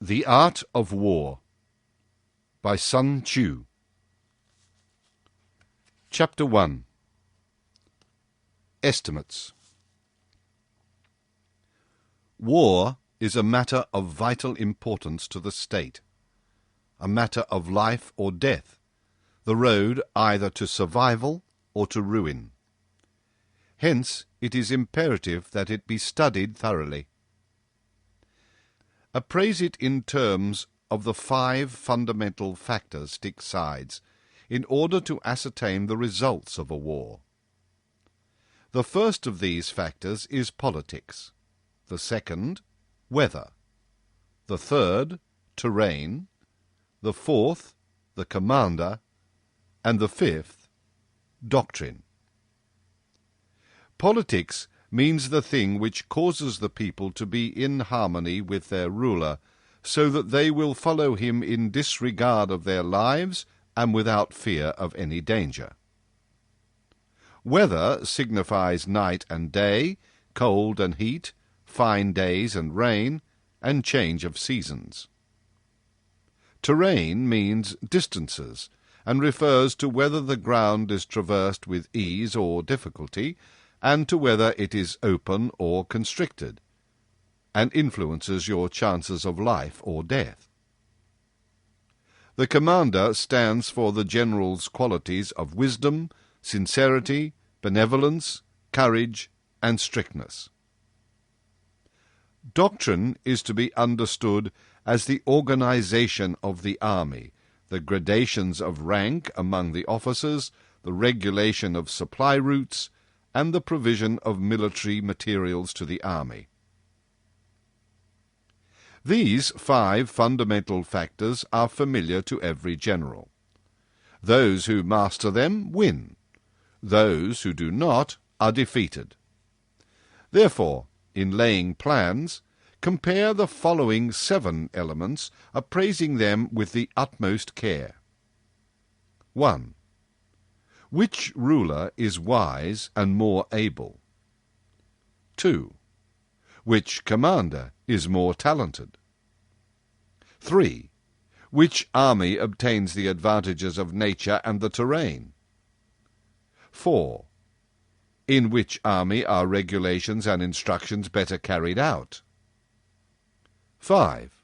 The Art of War by Sun Tzu. Chapter 1. Estimates. War is a matter of vital importance to the state, a matter of life or death, the road either to survival or to ruin. Hence, it is imperative that it be studied thoroughly. Appraise it in terms of the 5 fundamental factors sides, in order to ascertain the results of a war. The first of these factors is politics, the second, weather, the third, terrain, the fourth, the commander, and the fifth, doctrine. Politics means the thing which causes the people to be in harmony with their ruler, so that they will follow him in disregard of their lives and without fear of any danger. Weather signifies night and day, cold and heat, fine days and rain, and change of seasons. Terrain means distances, and refers to whether the ground is traversed with ease or difficulty, and to whether it is open or constricted, and influences your chances of life or death. The commander stands for the general's qualities of wisdom, sincerity, benevolence, courage, and strictness. Doctrine is to be understood as the organization of the army, the gradations of rank among the officers, the regulation of supply routes, and the provision of military materials to the army. These 5 fundamental factors are familiar to every general. Those who master them win. Those who do not are defeated. Therefore, in laying plans, compare the following 7 elements, appraising them with the utmost care. 1. Which ruler is wise and more able? 2. Which commander is more talented? 3. Which army obtains the advantages of nature and the terrain? 4. In which army are regulations and instructions better carried out? 5.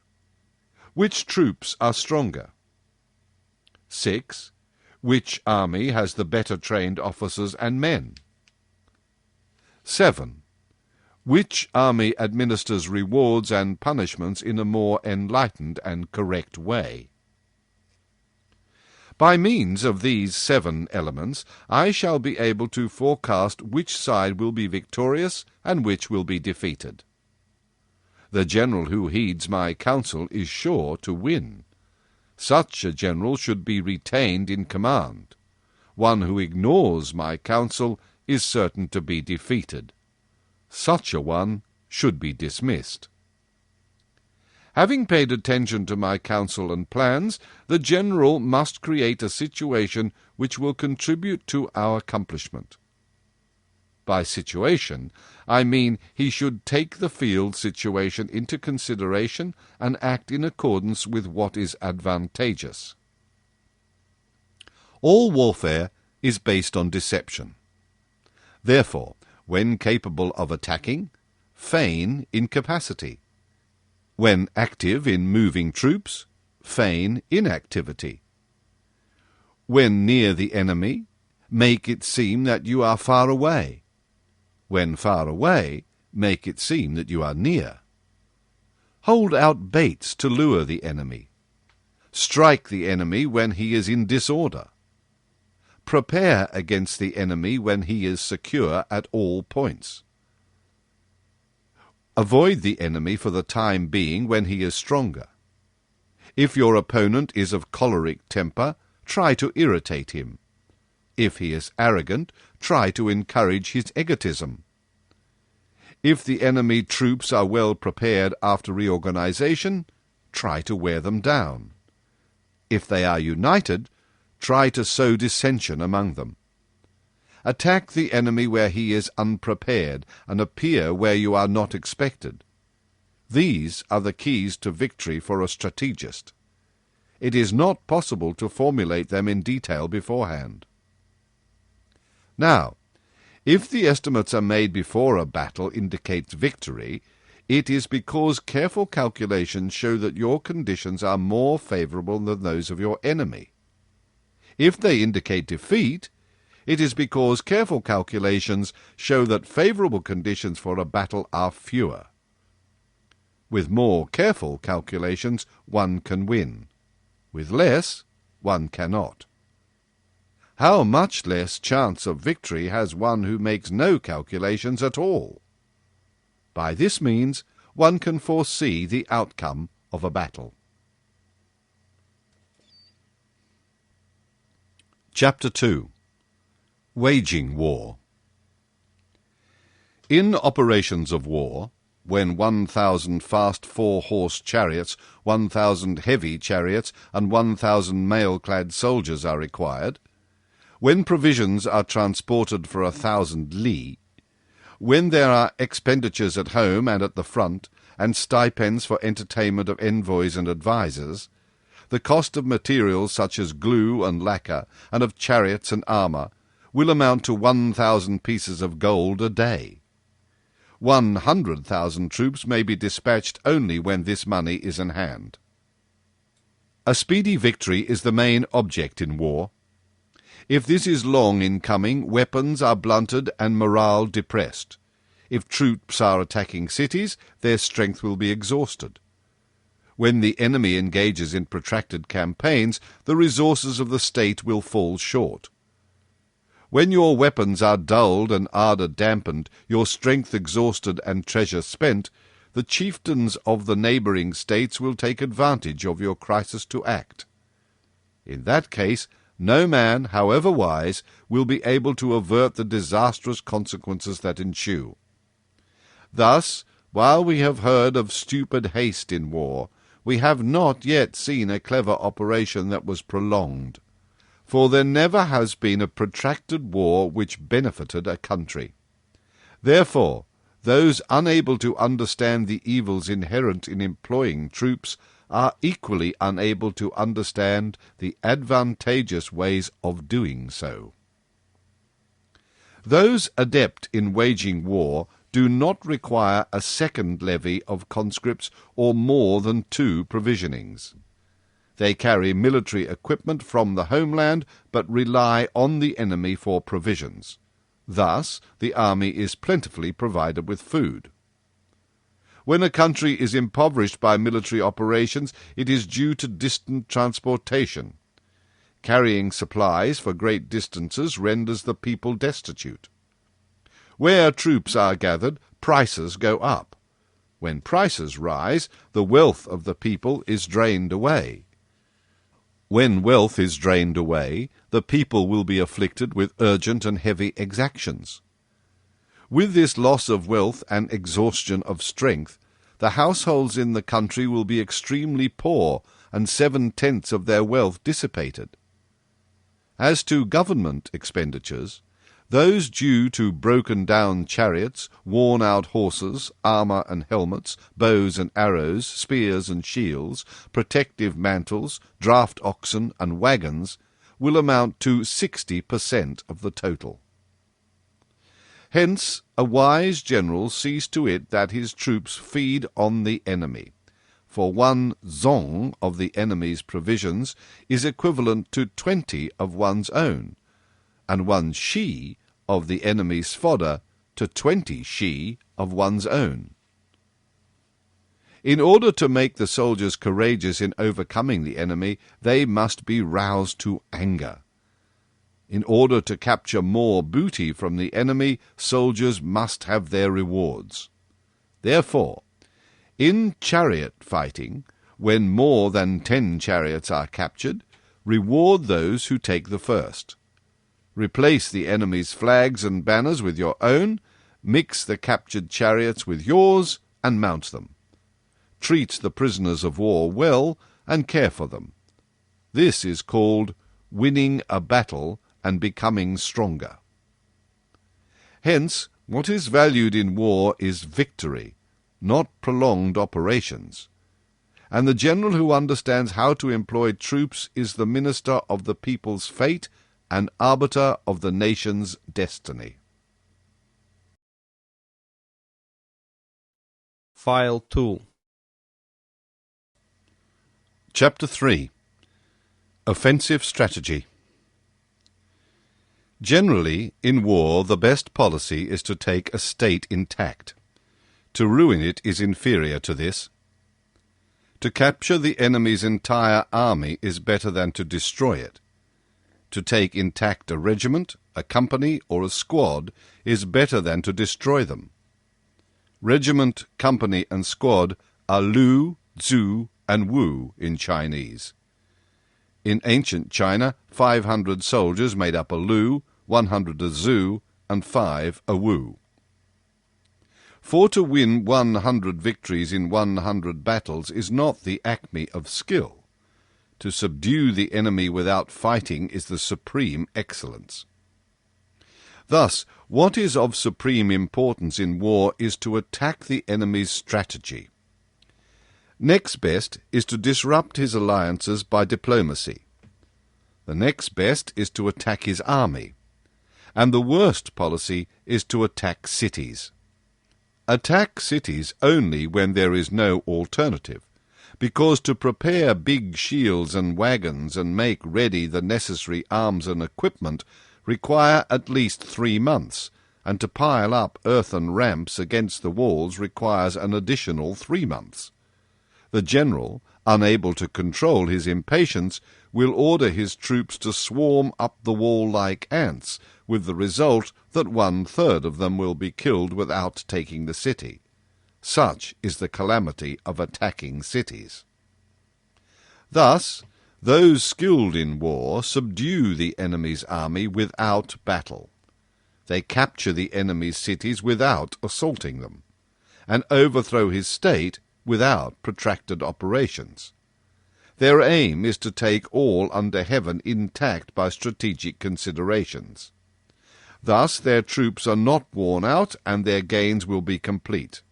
Which troops are stronger? 6. Which army has the better trained officers and men? 7. Which army administers rewards and punishments in a more enlightened and correct way? By means of these 7 elements, I shall be able to forecast which side will be victorious and which will be defeated. The general who heeds my counsel is sure to win. Such a general should be retained in command. One who ignores my counsel is certain to be defeated. Such a one should be dismissed. Having paid attention to my counsel and plans, the general must create a situation which will contribute to our accomplishment. By situation, I mean he should take the field situation into consideration and act in accordance with what is advantageous. All warfare is based on deception. Therefore, when capable of attacking, feign incapacity. When active in moving troops, feign inactivity. When near the enemy, make it seem that you are far away. When far away, make it seem that you are near. Hold out baits to lure the enemy. Strike the enemy when he is in disorder. Prepare against the enemy when he is secure at all points. Avoid the enemy for the time being when he is stronger. If your opponent is of choleric temper, try to irritate him. If he is arrogant, try to encourage his egotism. If the enemy troops are well prepared after reorganization, try to wear them down. If they are united, try to sow dissension among them. Attack the enemy where he is unprepared, and appear where you are not expected. These are the keys to victory for a strategist. It is not possible to formulate them in detail beforehand. Now, if the estimates are made before a battle indicates victory, it is because careful calculations show that your conditions are more favorable than those of your enemy. If they indicate defeat, it is because careful calculations show that favorable conditions for a battle are fewer. With more careful calculations, one can win. With less, one cannot. How much less chance of victory has one who makes no calculations at all? By this means, one can foresee the outcome of a battle. Chapter 2. Waging War. In operations of war, when 1,000 fast 4-horse chariots, 1,000 heavy chariots, and 1,000 mail-clad soldiers are required, when provisions are transported for 1,000 li, when there are expenditures at home and at the front, and stipends for entertainment of envoys and advisers, the cost of materials such as glue and lacquer, and of chariots and armour, will amount to 1,000 pieces of gold a day. 100,000 troops may be dispatched only when this money is in hand. A speedy victory is the main object in war. If this is long in coming, weapons are blunted and morale depressed. If troops are attacking cities, their strength will be exhausted. When the enemy engages in protracted campaigns, the resources of the state will fall short. When your weapons are dulled and ardour dampened, your strength exhausted and treasure spent, the chieftains of the neighbouring states will take advantage of your crisis to act. In that case, no man, however wise, will be able to avert the disastrous consequences that ensue. Thus, while we have heard of stupid haste in war, we have not yet seen a clever operation that was prolonged. For there never has been a protracted war which benefited a country. Therefore, those unable to understand the evils inherent in employing troops are equally unable to understand the advantageous ways of doing so. Those adept in waging war do not require a second levy of conscripts or more than 2 provisionings. They carry military equipment from the homeland, but rely on the enemy for provisions. Thus, the army is plentifully provided with food. When a country is impoverished by military operations, it is due to distant transportation. Carrying supplies for great distances renders the people destitute. Where troops are gathered, prices go up. When prices rise, the wealth of the people is drained away. When wealth is drained away, the people will be afflicted with urgent and heavy exactions. With this loss of wealth and exhaustion of strength, the households in the country will be extremely poor, and 7/10 of their wealth dissipated. As to government expenditures, those due to broken-down chariots, worn-out horses, armour and helmets, bows and arrows, spears and shields, protective mantles, draft oxen and wagons, will amount to 60% of the total. Hence, a wise general sees to it that his troops feed on the enemy, for 1 zong of the enemy's provisions is equivalent to 20 of one's own, and 1 shi of the enemy's fodder to 20 shi of one's own. In order to make the soldiers courageous in overcoming the enemy, they must be roused to anger. In order to capture more booty from the enemy, soldiers must have their rewards. Therefore, in chariot fighting, when more than 10 chariots are captured, reward those who take the first. Replace the enemy's flags and banners with your own, mix the captured chariots with yours, and mount them. Treat the prisoners of war well, and care for them. This is called winning a battle and becoming stronger. Hence, what is valued in war is victory, not prolonged operations. And the general who understands how to employ troops is the minister of the people's fate and arbiter of the nation's destiny. File 2. Chapter 3. Offensive Strategy. Generally, in war, the best policy is to take a state intact. To ruin it is inferior to this. To capture the enemy's entire army is better than to destroy it. To take intact a regiment, a company, or a squad is better than to destroy them. Regiment, company, and squad are Lu, Zhu, and Wu in Chinese. In ancient China, 500 soldiers made up a Lu, 100 a Zhu, and 5 a Wu. For to win 100 victories in 100 battles is not the acme of skill. To subdue the enemy without fighting is the supreme excellence. Thus, what is of supreme importance in war is to attack the enemy's strategy. Next best is to disrupt his alliances by diplomacy. The next best is to attack his army. And the worst policy is to attack cities. Attack cities only when there is no alternative, because to prepare big shields and wagons and make ready the necessary arms and equipment require at least 3 months, and to pile up earthen ramps against the walls requires an additional 3 months. The general, unable to control his impatience, will order his troops to swarm up the wall like ants, with the result that 1/3 of them will be killed without taking the city. Such is the calamity of attacking cities. Thus, those skilled in war subdue the enemy's army without battle. They capture the enemy's cities without assaulting them, and overthrow his state without protracted operations. Their aim is to take all under heaven intact by strategic considerations. Thus their troops are not worn out, and their gains will be complete.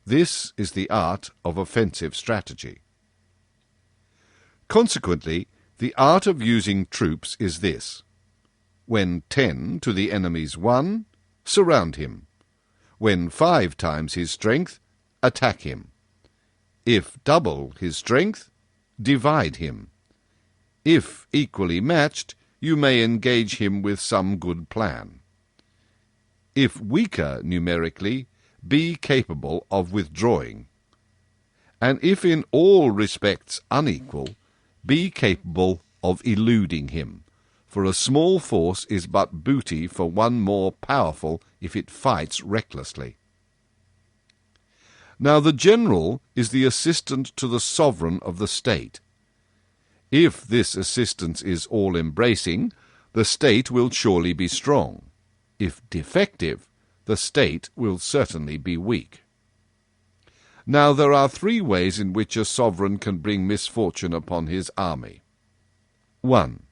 This is the art of offensive strategy. Consequently, the art of using troops is this: when 10 to the enemy's 1, surround him. When 5 times his strength, attack him. If double his strength, divide him. If equally matched, you may engage him with some good plan. If weaker numerically, be capable of withdrawing. And if in all respects unequal, be capable of eluding him, for a small force is but booty for one more powerful if it fights recklessly. Now the general is the assistant to the sovereign of the state. If this assistance is all-embracing, the state will surely be strong. If defective, the state will certainly be weak. Now there are 3 ways in which a sovereign can bring misfortune upon his army. 1.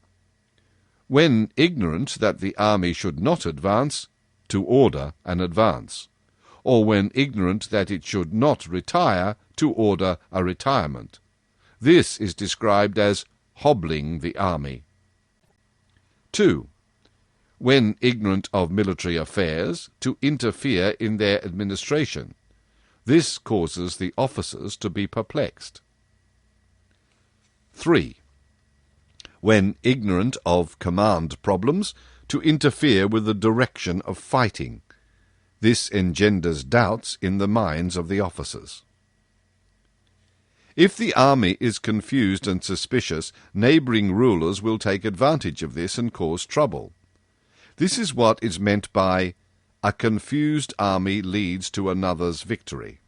When ignorant that the army should not advance, to order an advance, or when ignorant that it should not retire, to order a retirement. This is described as hobbling the army. 2. When ignorant of military affairs, to interfere in their administration. This causes the officers to be perplexed. 3. When ignorant of command problems, to interfere with the direction of fighting. This engenders doubts in the minds of the officers. If the army is confused and suspicious, neighbouring rulers will take advantage of this and cause trouble. This is what is meant by a confused army leads to another's victory.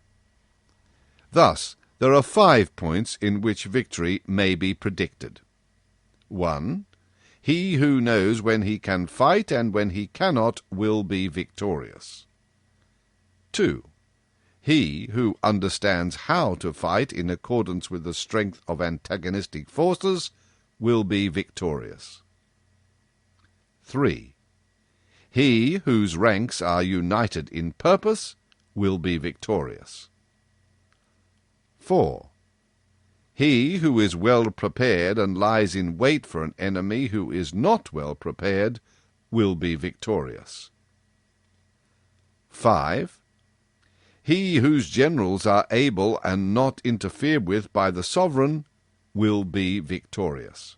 Thus, there are 5 points in which victory may be predicted. 1. He who knows when he can fight and when he cannot will be victorious. 2. He who understands how to fight in accordance with the strength of antagonistic forces will be victorious. 3. He whose ranks are united in purpose will be victorious. 4. He who is well prepared and lies in wait for an enemy who is not well prepared will be victorious. 5. He whose generals are able and not interfered with by the sovereign will be victorious.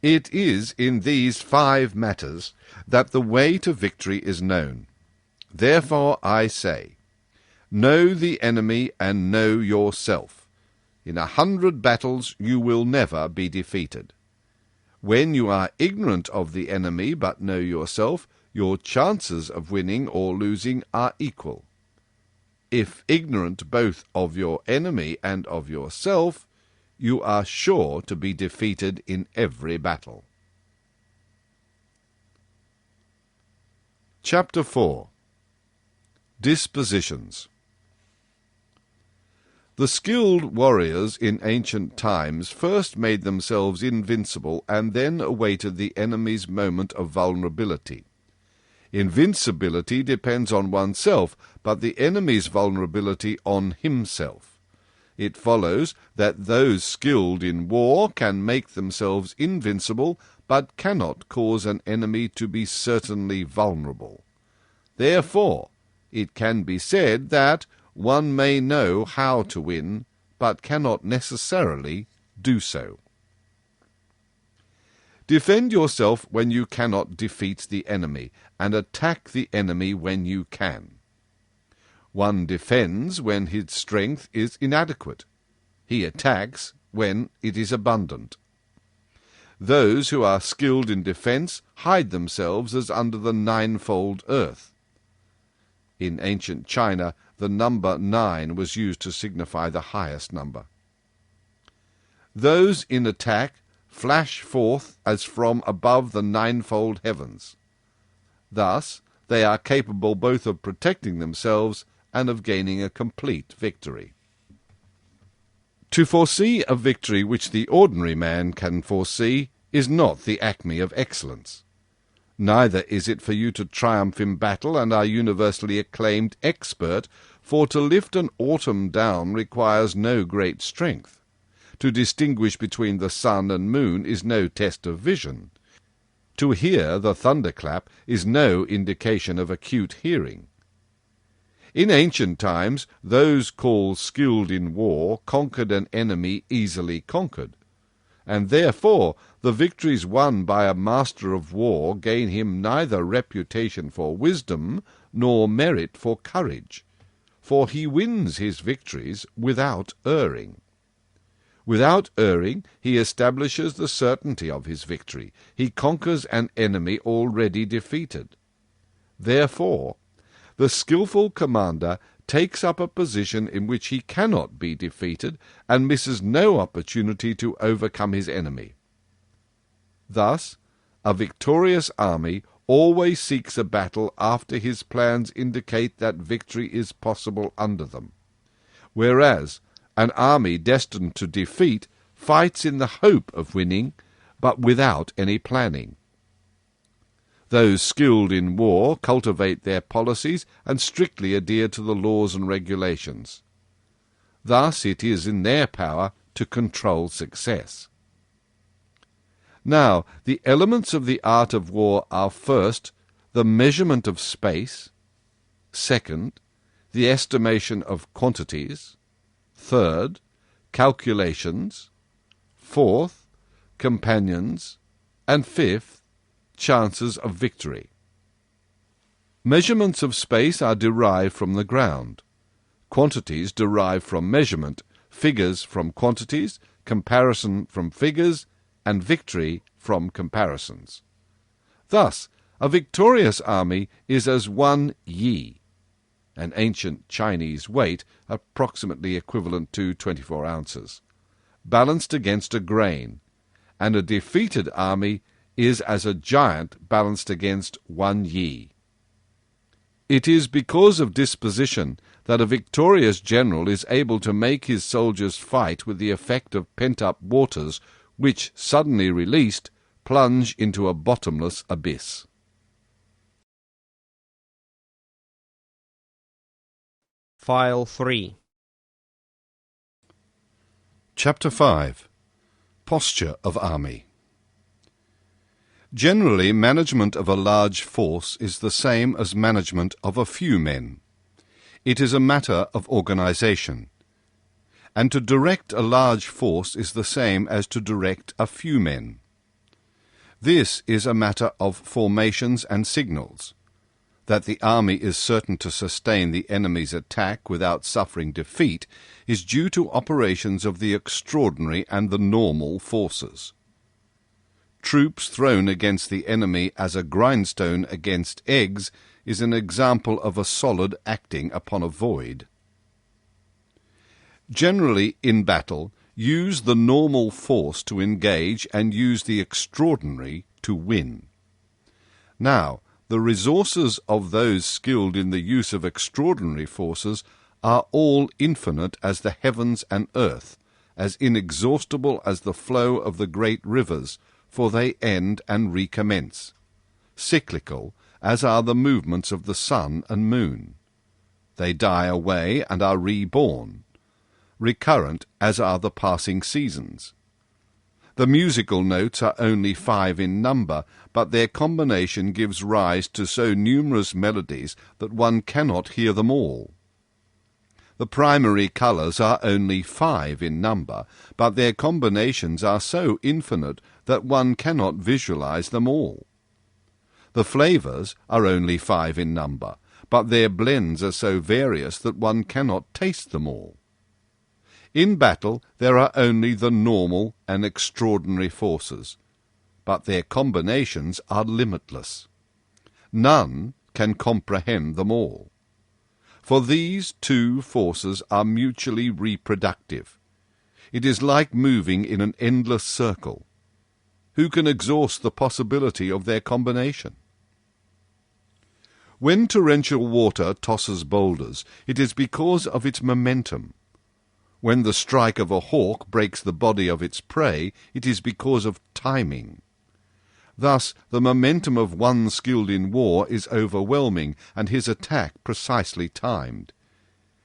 It is in these 5 matters that the way to victory is known. Therefore I say, know the enemy and know yourself. In 100 battles you will never be defeated. When you are ignorant of the enemy but know yourself, your chances of winning or losing are equal. If ignorant both of your enemy and of yourself, you are sure to be defeated in every battle. Chapter 4. Dispositions. The skilled warriors in ancient times first made themselves invincible and then awaited the enemy's moment of vulnerability. Invincibility depends on oneself, but the enemy's vulnerability on himself. It follows that those skilled in war can make themselves invincible, but cannot cause an enemy to be certainly vulnerable. Therefore, it can be said that one may know how to win, but cannot necessarily do so. Defend yourself when you cannot defeat the enemy, and attack the enemy when you can. One defends when his strength is inadequate. He attacks when it is abundant. Those who are skilled in defence hide themselves as under the ninefold earth. In ancient China, the number 9 was used to signify the highest number. Those in attack flash forth as from above the ninefold heavens. Thus, they are capable both of protecting themselves and of gaining a complete victory. To foresee a victory which the ordinary man can foresee is not the acme of excellence. Neither is it for you to triumph in battle and are universally acclaimed expert, for to lift an autumn down requires no great strength. To distinguish between the sun and moon is no test of vision. To hear the thunderclap is no indication of acute hearing. In ancient times, those called skilled in war conquered an enemy easily conquered, and therefore the victories won by a master of war gain him neither reputation for wisdom nor merit for courage, for he wins his victories without erring. Without erring, he establishes the certainty of his victory. He conquers an enemy already defeated. Therefore, the skilful commander takes up a position in which he cannot be defeated and misses no opportunity to overcome his enemy. Thus, a victorious army always seeks a battle after his plans indicate that victory is possible under them, whereas an army destined to defeat fights in the hope of winning, but without any planning. Those skilled in war cultivate their policies and strictly adhere to the laws and regulations. Thus it is in their power to control success. Now, the elements of the art of war are first, the measurement of space; second, the estimation of quantities; third, calculations; fourth, companions; and fifth, chances of victory. Measurements of space are derived from the ground. Quantities derived from measurement, figures from quantities, comparison from figures, and victory from comparisons. Thus, a victorious army is as 1 yi, an ancient Chinese weight approximately equivalent to 24 ounces, balanced against a grain, and a defeated army is as a giant balanced against 1 yi. It is because of disposition that a victorious general is able to make his soldiers fight with the effect of pent-up waters which, suddenly released, plunge into a bottomless abyss. File 3 Chapter 5. Posture of Army. Generally, management of a large force is the same as management of a few men. It is a matter of organization. And to direct a large force is the same as to direct a few men. This is a matter of formations and signals. That the army is certain to sustain the enemy's attack without suffering defeat is due to operations of the extraordinary and the normal forces. Troops thrown against the enemy as a grindstone against eggs is an example of a solid acting upon a void. Generally, in battle, use the normal force to engage and use the extraordinary to win. Now, the resources of those skilled in the use of extraordinary forces are all infinite as the heavens and earth, as inexhaustible as the flow of the great rivers, for they end and recommence, cyclical as are the movements of the sun and moon. They die away and are reborn, recurrent as are the passing seasons. The musical notes are only 5 in number, but their combination gives rise to so numerous melodies that one cannot hear them all. The primary colours are only 5 in number, but their combinations are so infinite that one cannot visualize them all. The flavours are only 5 in number, but their blends are so various that one cannot taste them all. In battle there are only the normal and extraordinary forces, but their combinations are limitless. None can comprehend them all. For these two forces are mutually reproductive. It is like moving in an endless circle. Who can exhaust the possibility of their combination? When torrential water tosses boulders, it is because of its momentum. When the strike of a hawk breaks the body of its prey, it is because of timing. Thus, the momentum of one skilled in war is overwhelming, and his attack precisely timed.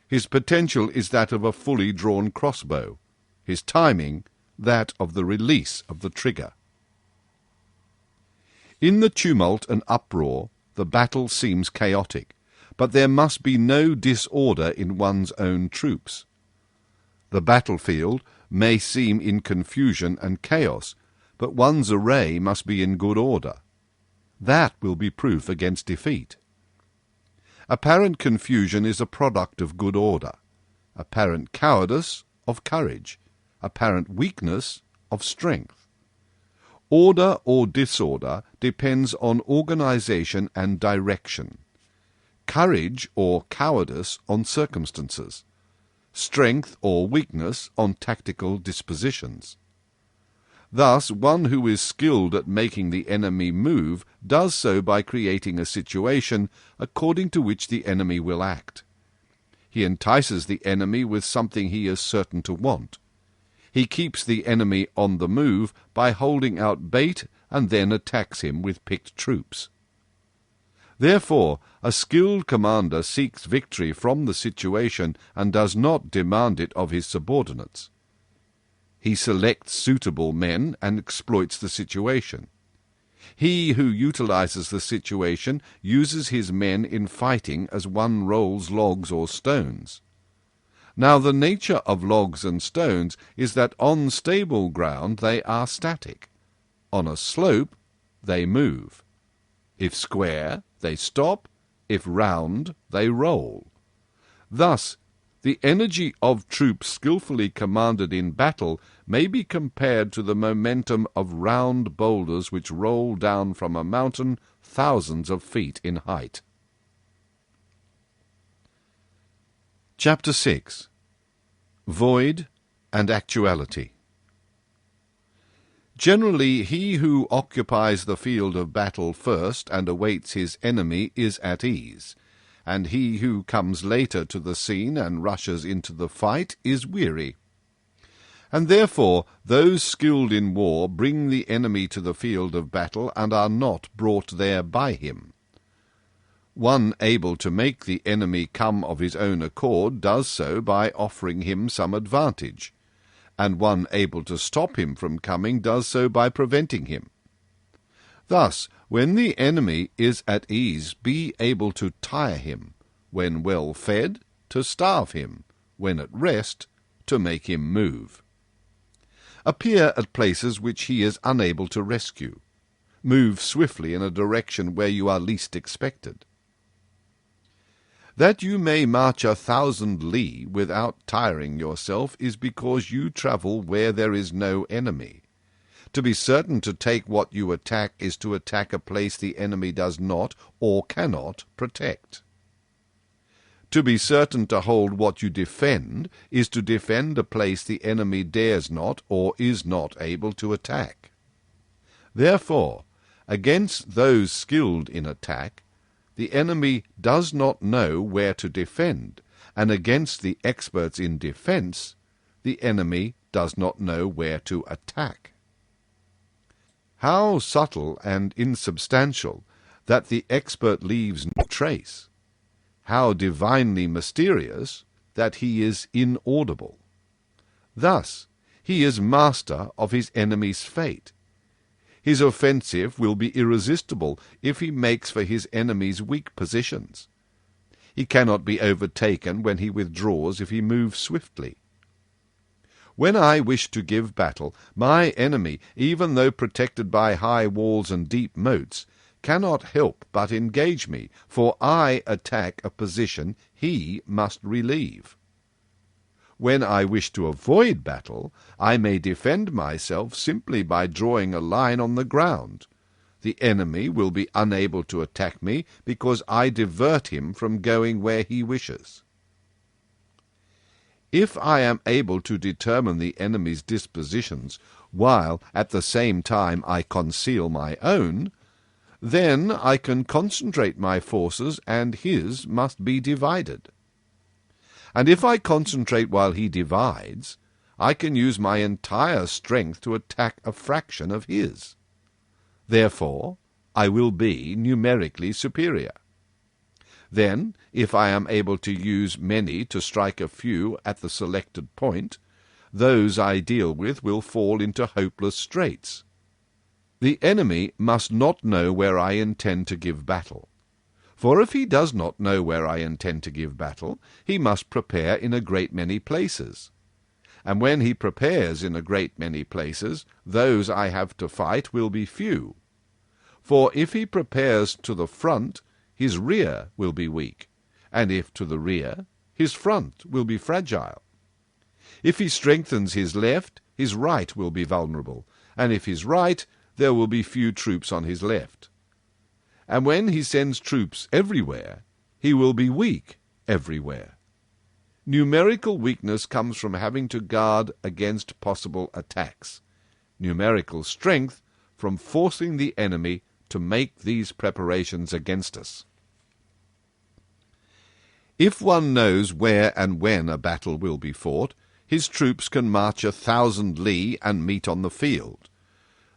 His potential is that of a fully drawn crossbow, his timing that of the release of the trigger. In the tumult and uproar, the battle seems chaotic, but there must be no disorder in one's own troops. The battlefield may seem in confusion and chaos, but one's array must be in good order. That will be proof against defeat. Apparent confusion is a product of good order, apparent cowardice of courage, apparent weakness of strength. Order or disorder depends on organization and direction, courage or cowardice on circumstances, strength or weakness on tactical dispositions. Thus, one who is skilled at making the enemy move does so by creating a situation according to which the enemy will act. He entices the enemy with something he is certain to want. He keeps the enemy on the move by holding out bait and then attacks him with picked troops. Therefore, a skilled commander seeks victory from the situation and does not demand it of his subordinates. He selects suitable men and exploits the situation. He who utilizes the situation uses his men in fighting as one rolls logs or stones. Now the nature of logs and stones is that on stable ground they are static. On a slope they move. If square, they stop. If round, they roll. Thus, the energy of troops skillfully commanded in battle may be compared to the momentum of round boulders which roll down from a mountain thousands of feet in height. Chapter 6. Void and Actuality. Generally, he who occupies the field of battle first and awaits his enemy is at ease, and he who comes later to the scene and rushes into the fight is weary. And therefore those skilled in war bring the enemy to the field of battle and are not brought there by him. One able to make the enemy come of his own accord does so by offering him some advantage, and one able to stop him from coming does so by preventing him. Thus, when the enemy is at ease, be able to tire him; when well fed, to starve him; when at rest, to make him move. Appear at places which he is unable to rescue. Move swiftly in a direction where you are least expected. That you may march 1,000 li without tiring yourself is because you travel where there is no enemy. To be certain to take what you attack is to attack a place the enemy does not or cannot protect. To be certain to hold what you defend is to defend a place the enemy dares not or is not able to attack. Therefore, against those skilled in attack, the enemy does not know where to defend, and against the experts in defense, the enemy does not know where to attack. How subtle and insubstantial that the expert leaves no trace! How divinely mysterious that he is inaudible! Thus, he is master of his enemy's fate. His offensive will be irresistible if he makes for his enemy's weak positions. He cannot be overtaken when he withdraws if he moves swiftly. When I wish to give battle, my enemy, even though protected by high walls and deep moats, cannot help but engage me, for I attack a position he must relieve. When I wish to avoid battle, I may defend myself simply by drawing a line on the ground. The enemy will be unable to attack me because I divert him from going where he wishes. If I am able to determine the enemy's dispositions, while at the same time I conceal my own, then I can concentrate my forces, and his must be divided. And if I concentrate while he divides, I can use my entire strength to attack a fraction of his. Therefore, I will be numerically superior. Then, if I am able to use many to strike a few at the selected point, those I deal with will fall into hopeless straits. The enemy must not know where I intend to give battle. For if he does not know where I intend to give battle, he must prepare in a great many places. And when he prepares in a great many places, those I have to fight will be few. For if he prepares to the front, his rear will be weak, and if to the rear, his front will be fragile. If he strengthens his left, his right will be vulnerable, and if his right, there will be few troops on his left. And when he sends troops everywhere, he will be weak everywhere. Numerical weakness comes from having to guard against possible attacks. Numerical strength from forcing the enemy to make these preparations against us. If one knows where and when a battle will be fought, his troops can march 1,000 li and meet on the field.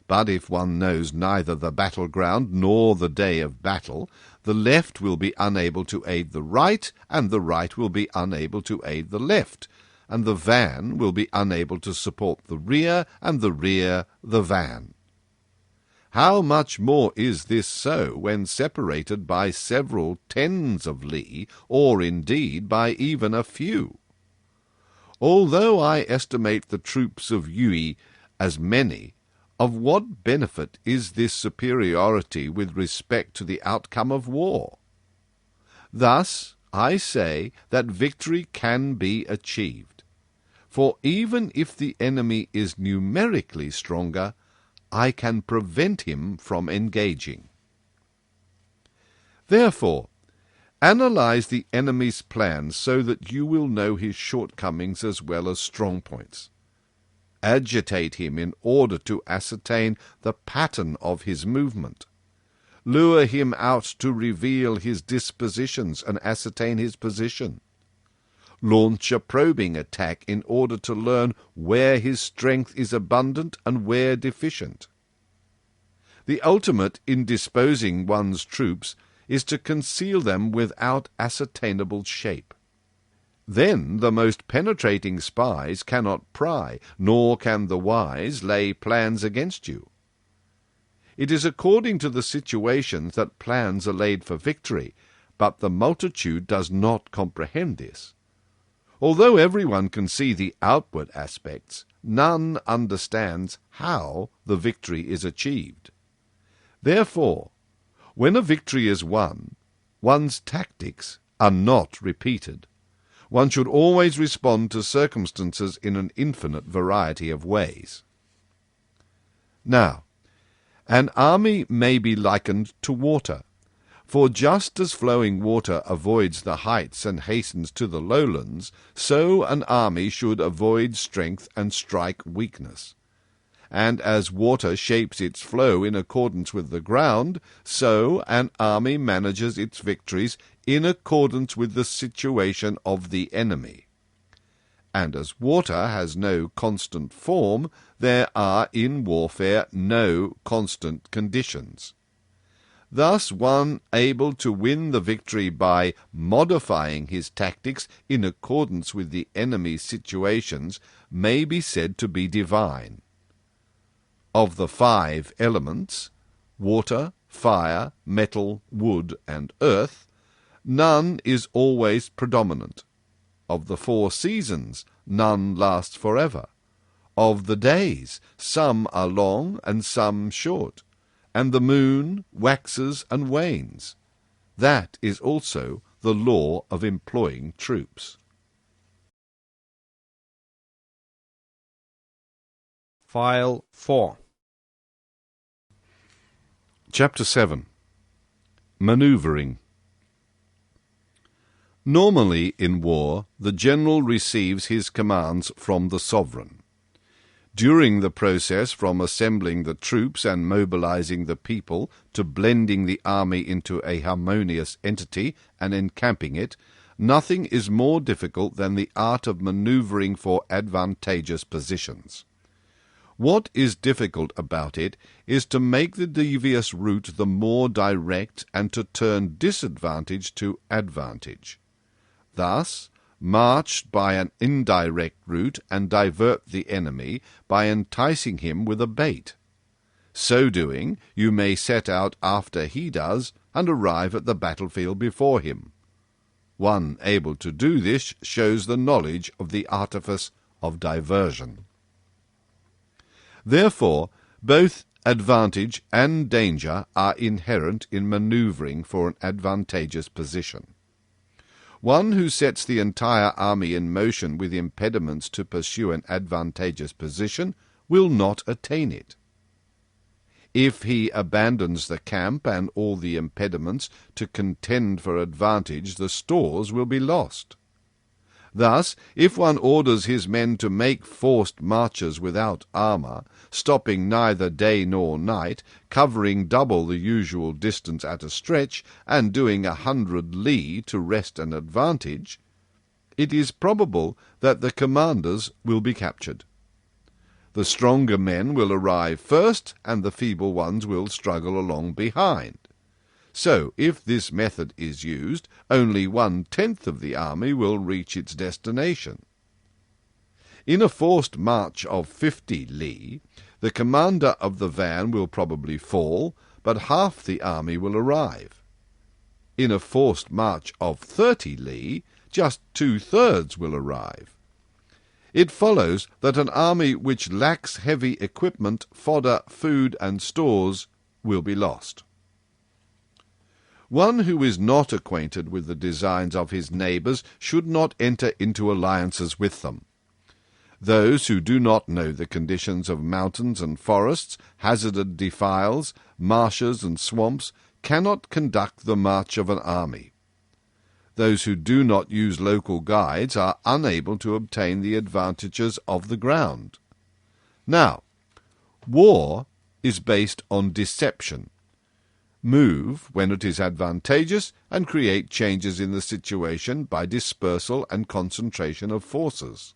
But if one knows neither the battleground nor the day of battle, the left will be unable to aid the right, and the right will be unable to aid the left, and the van will be unable to support the rear, and the rear the van. How much more is this so when separated by several tens of li, or indeed by even a few? Although I estimate the troops of Yui as many, of what benefit is this superiority with respect to the outcome of war? Thus, I say that victory can be achieved. For even if the enemy is numerically stronger, I can prevent him from engaging. Therefore, analyze the enemy's plans so that you will know his shortcomings as well as strong points. Agitate him in order to ascertain the pattern of his movement. Lure him out to reveal his dispositions and ascertain his position. Launch a probing attack in order to learn where his strength is abundant and where deficient. The ultimate in disposing one's troops is to conceal them without ascertainable shape. Then the most penetrating spies cannot pry, nor can the wise lay plans against you. It is according to the situations that plans are laid for victory, but the multitude does not comprehend this. Although everyone can see the outward aspects, none understands how the victory is achieved. Therefore, when a victory is won, one's tactics are not repeated. One should always respond to circumstances in an infinite variety of ways. Now, an army may be likened to water, for just as flowing water avoids the heights and hastens to the lowlands, so an army should avoid strength and strike weakness. And as water shapes its flow in accordance with the ground, so an army manages its victories in accordance with the situation of the enemy. And as water has no constant form, there are in warfare no constant conditions. Thus one able to win the victory by modifying his tactics in accordance with the enemy's situations may be said to be divine. Of the 5 elements, water, fire, metal, wood, and earth, none is always predominant. Of the 4 seasons, none lasts forever. Of the days, some are long and some short, and the moon waxes and wanes. That is also the law of employing troops. File 4. Chapter 7. Maneuvering. Normally in war, the general receives his commands from the sovereign. During the process from assembling the troops and mobilizing the people to blending the army into a harmonious entity and encamping it, nothing is more difficult than the art of maneuvering for advantageous positions. What is difficult about it is to make the devious route the more direct and to turn disadvantage to advantage. Thus, march by an indirect route and divert the enemy by enticing him with a bait. So doing, you may set out after he does and arrive at the battlefield before him. One able to do this shows the knowledge of the artifice of diversion. Therefore, both advantage and danger are inherent in maneuvering for an advantageous position. One who sets the entire army in motion with impediments to pursue an advantageous position will not attain it. If he abandons the camp and all the impediments to contend for advantage, the stores will be lost. Thus, if one orders his men to make forced marches without armour, stopping neither day nor night, covering double the usual distance at a stretch, and doing 100 li to rest an advantage, it is probable that the commanders will be captured. The stronger men will arrive first, and the feeble ones will struggle along behind. So, if this method is used, only 1/10 of the army will reach its destination. In a forced march of 50 li, the commander of the van will probably fall, but half the army will arrive. In a forced march of 30 li, just 2/3 will arrive. It follows that an army which lacks heavy equipment, fodder, food, and stores will be lost. One who is not acquainted with the designs of his neighbours should not enter into alliances with them. Those who do not know the conditions of mountains and forests, hazarded defiles, marshes and swamps, cannot conduct the march of an army. Those who do not use local guides are unable to obtain the advantages of the ground. Now, war is based on deception. Move when it is advantageous, and create changes in the situation by dispersal and concentration of forces.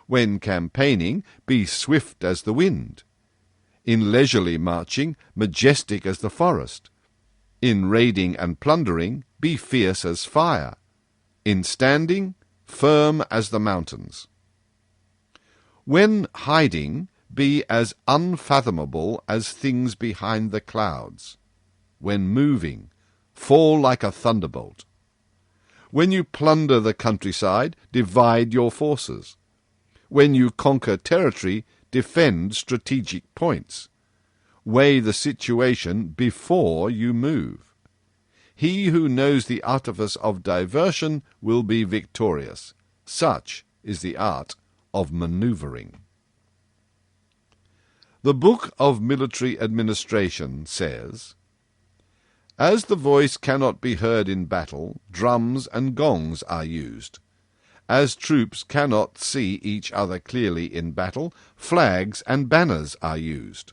When campaigning, be swift as the wind. In leisurely marching, majestic as the forest. In raiding and plundering, be fierce as fire. In standing, firm as the mountains. When hiding, be as unfathomable as things behind the clouds. When moving, fall like a thunderbolt. When you plunder the countryside, divide your forces. When you conquer territory, defend strategic points. Weigh the situation before you move. He who knows the artifice of diversion will be victorious. Such is the art of manoeuvring. The Book of Military Administration says, "As the voice cannot be heard in battle, drums and gongs are used. As troops cannot see each other clearly in battle, flags and banners are used."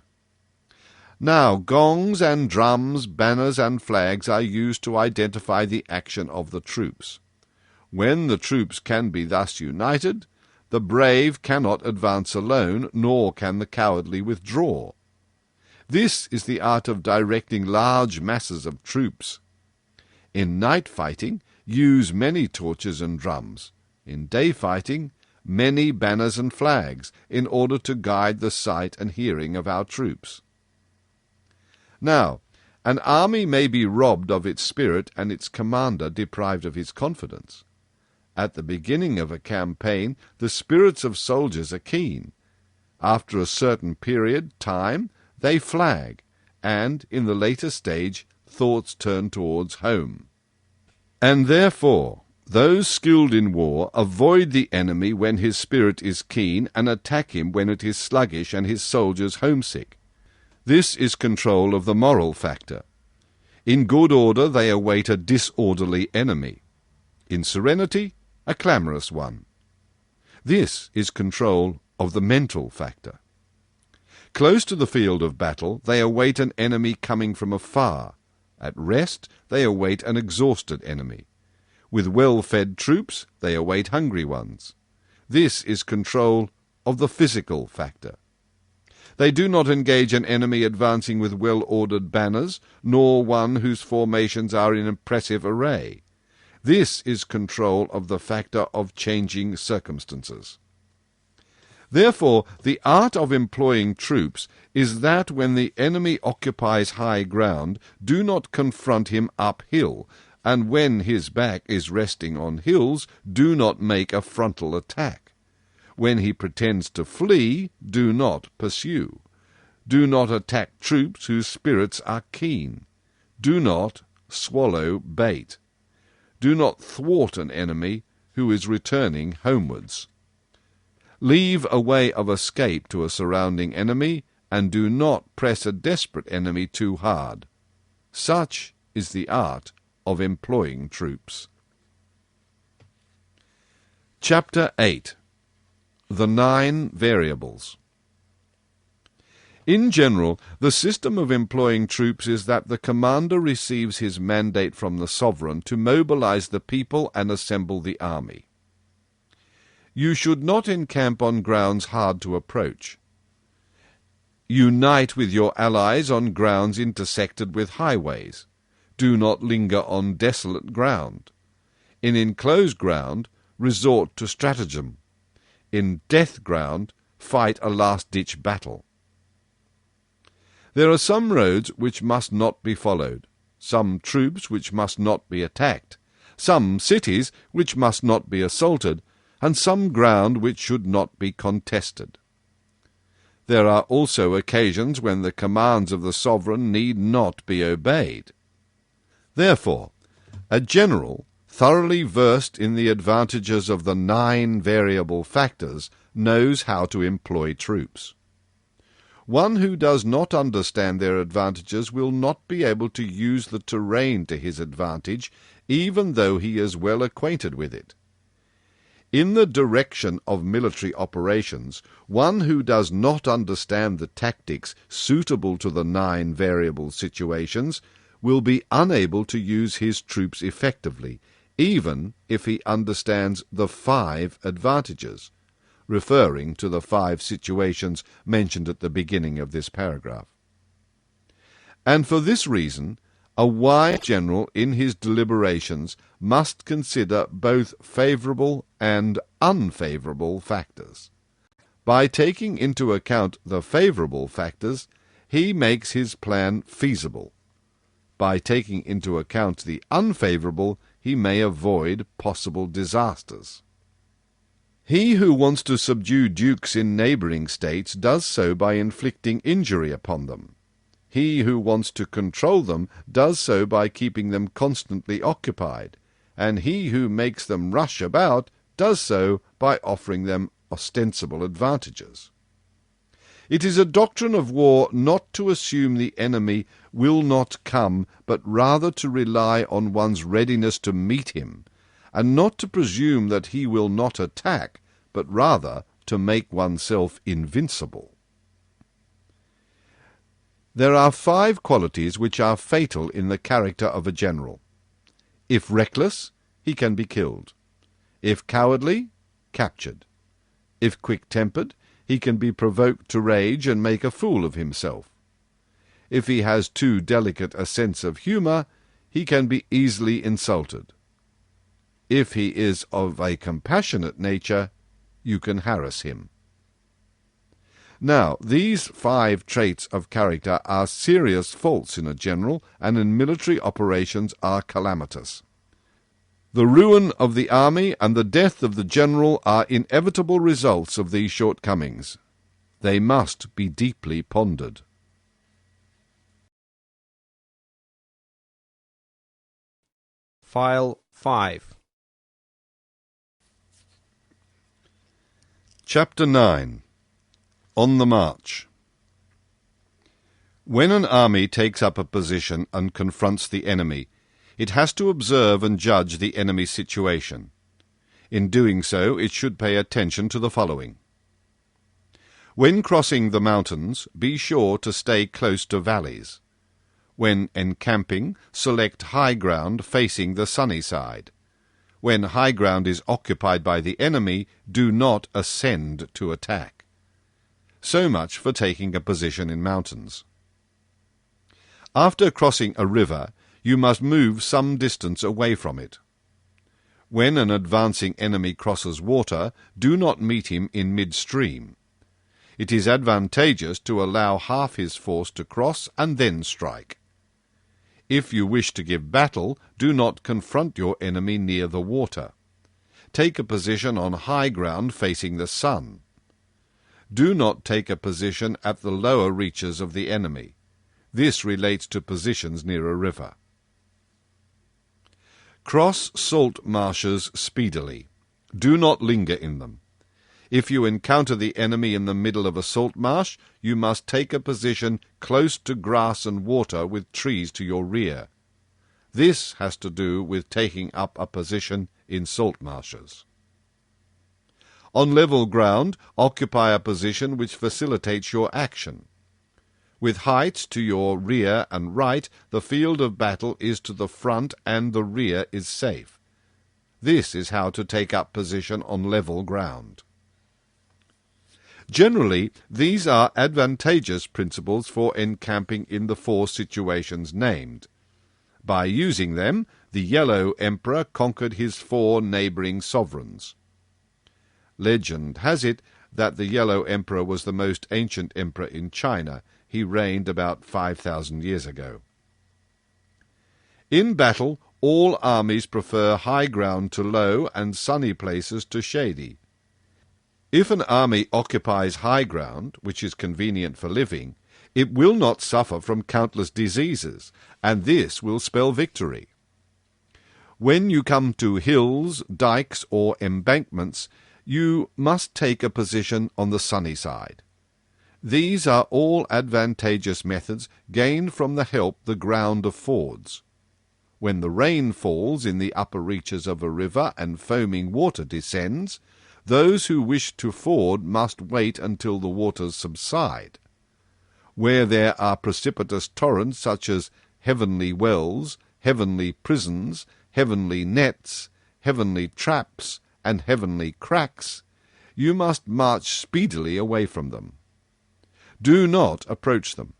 Now, gongs and drums, banners and flags are used to identify the action of the troops. When the troops can be thus united, the brave cannot advance alone, nor can the cowardly withdraw. This is the art of directing large masses of troops. In night fighting, use many torches and drums. In day fighting, many banners and flags, in order to guide the sight and hearing of our troops. Now, an army may be robbed of its spirit and its commander deprived of his confidence. At the beginning of a campaign, the spirits of soldiers are keen. After a certain time, they flag, and, in the later stage, thoughts turn towards home. And therefore, those skilled in war avoid the enemy when his spirit is keen, and attack him when it is sluggish and his soldiers homesick. This is control of the moral factor. In good order they await a disorderly enemy. In serenity, a clamorous one. This is control of the mental factor. Close to the field of battle, they await an enemy coming from afar. At rest, they await an exhausted enemy. With well-fed troops, they await hungry ones. This is control of the physical factor. They do not engage an enemy advancing with well-ordered banners, nor one whose formations are in impressive array. This is control of the factor of changing circumstances. Therefore, the art of employing troops is that when the enemy occupies high ground, do not confront him uphill, and when his back is resting on hills, do not make a frontal attack. When he pretends to flee, do not pursue. Do not attack troops whose spirits are keen. Do not swallow bait. Do not thwart an enemy who is returning homewards. Leave a way of escape to a surrounding enemy, and do not press a desperate enemy too hard. Such is the art of employing troops. Chapter 8. The 9 Variables. In general, the system of employing troops is that the commander receives his mandate from the sovereign to mobilize the people and assemble the army. You should not encamp on grounds hard to approach. Unite with your allies on grounds intersected with highways. Do not linger on desolate ground. In enclosed ground, resort to stratagem. In death ground, fight a last-ditch battle. There are some roads which must not be followed, some troops which must not be attacked, some cities which must not be assaulted, and some ground which should not be contested. There are also occasions when the commands of the sovereign need not be obeyed. Therefore, a general, thoroughly versed in the advantages of the 9 variable factors, knows how to employ troops. One who does not understand their advantages will not be able to use the terrain to his advantage, even though he is well acquainted with it. In the direction of military operations, one who does not understand the tactics suitable to the 9 variable situations will be unable to use his troops effectively, even if he understands the 5 advantages, referring to the 5 situations mentioned at the beginning of this paragraph. And for this reason, A wise general in his deliberations must consider both favourable and unfavourable factors. By taking into account the favourable factors, he makes his plan feasible. By taking into account the unfavourable, he may avoid possible disasters. He who wants to subdue dukes in neighbouring states does so by inflicting injury upon them. He who wants to control them does so by keeping them constantly occupied, and he who makes them rush about does so by offering them ostensible advantages. It is a doctrine of war not to assume the enemy will not come, but rather to rely on one's readiness to meet him, and not to presume that he will not attack, but rather to make oneself invincible. There are 5 qualities which are fatal in the character of a general. If reckless, he can be killed. If cowardly, captured. If quick-tempered, he can be provoked to rage and make a fool of himself. If he has too delicate a sense of humour, he can be easily insulted. If he is of a compassionate nature, you can harass him. Now, these 5 traits of character are serious faults in a general, and in military operations are calamitous. The ruin of the army and the death of the general are inevitable results of these shortcomings. They must be deeply pondered. File 5. Chapter 9. On the March. When an army takes up a position and confronts the enemy, it has to observe and judge the enemy's situation. In doing so, it should pay attention to the following. When crossing the mountains, be sure to stay close to valleys. When encamping, select high ground facing the sunny side. When high ground is occupied by the enemy, do not ascend to attack. So much for taking a position in mountains. After crossing a river, you must move some distance away from it. When an advancing enemy crosses water, do not meet him in midstream. It is advantageous to allow half his force to cross and then strike. If you wish to give battle, do not confront your enemy near the water. Take a position on high ground facing the sun. Do not take a position at the lower reaches of the enemy. This relates to positions near a river. Cross salt marshes speedily. Do not linger in them. If you encounter the enemy in the middle of a salt marsh, you must take a position close to grass and water with trees to your rear. This has to do with taking up a position in salt marshes. On level ground, occupy a position which facilitates your action. With heights to your rear and right, the field of battle is to the front and the rear is safe. This is how to take up position on level ground. Generally, these are advantageous principles for encamping in the 4 situations named. By using them, the Yellow Emperor conquered his 4 neighbouring sovereigns. Legend has it that the Yellow Emperor was the most ancient emperor in China. He reigned about 5,000 years ago. In battle, all armies prefer high ground to low and sunny places to shady. If an army occupies high ground, which is convenient for living, it will not suffer from countless diseases, and this will spell victory. When you come to hills, dikes, or embankments, you must take a position on the sunny side. These are all advantageous methods gained from the help the ground affords. When the rain falls in the upper reaches of a river and foaming water descends, those who wish to ford must wait until the waters subside. Where there are precipitous torrents such as heavenly wells, heavenly prisons, heavenly nets, heavenly traps, and heavenly cracks, you must march speedily away from them. Do not approach them.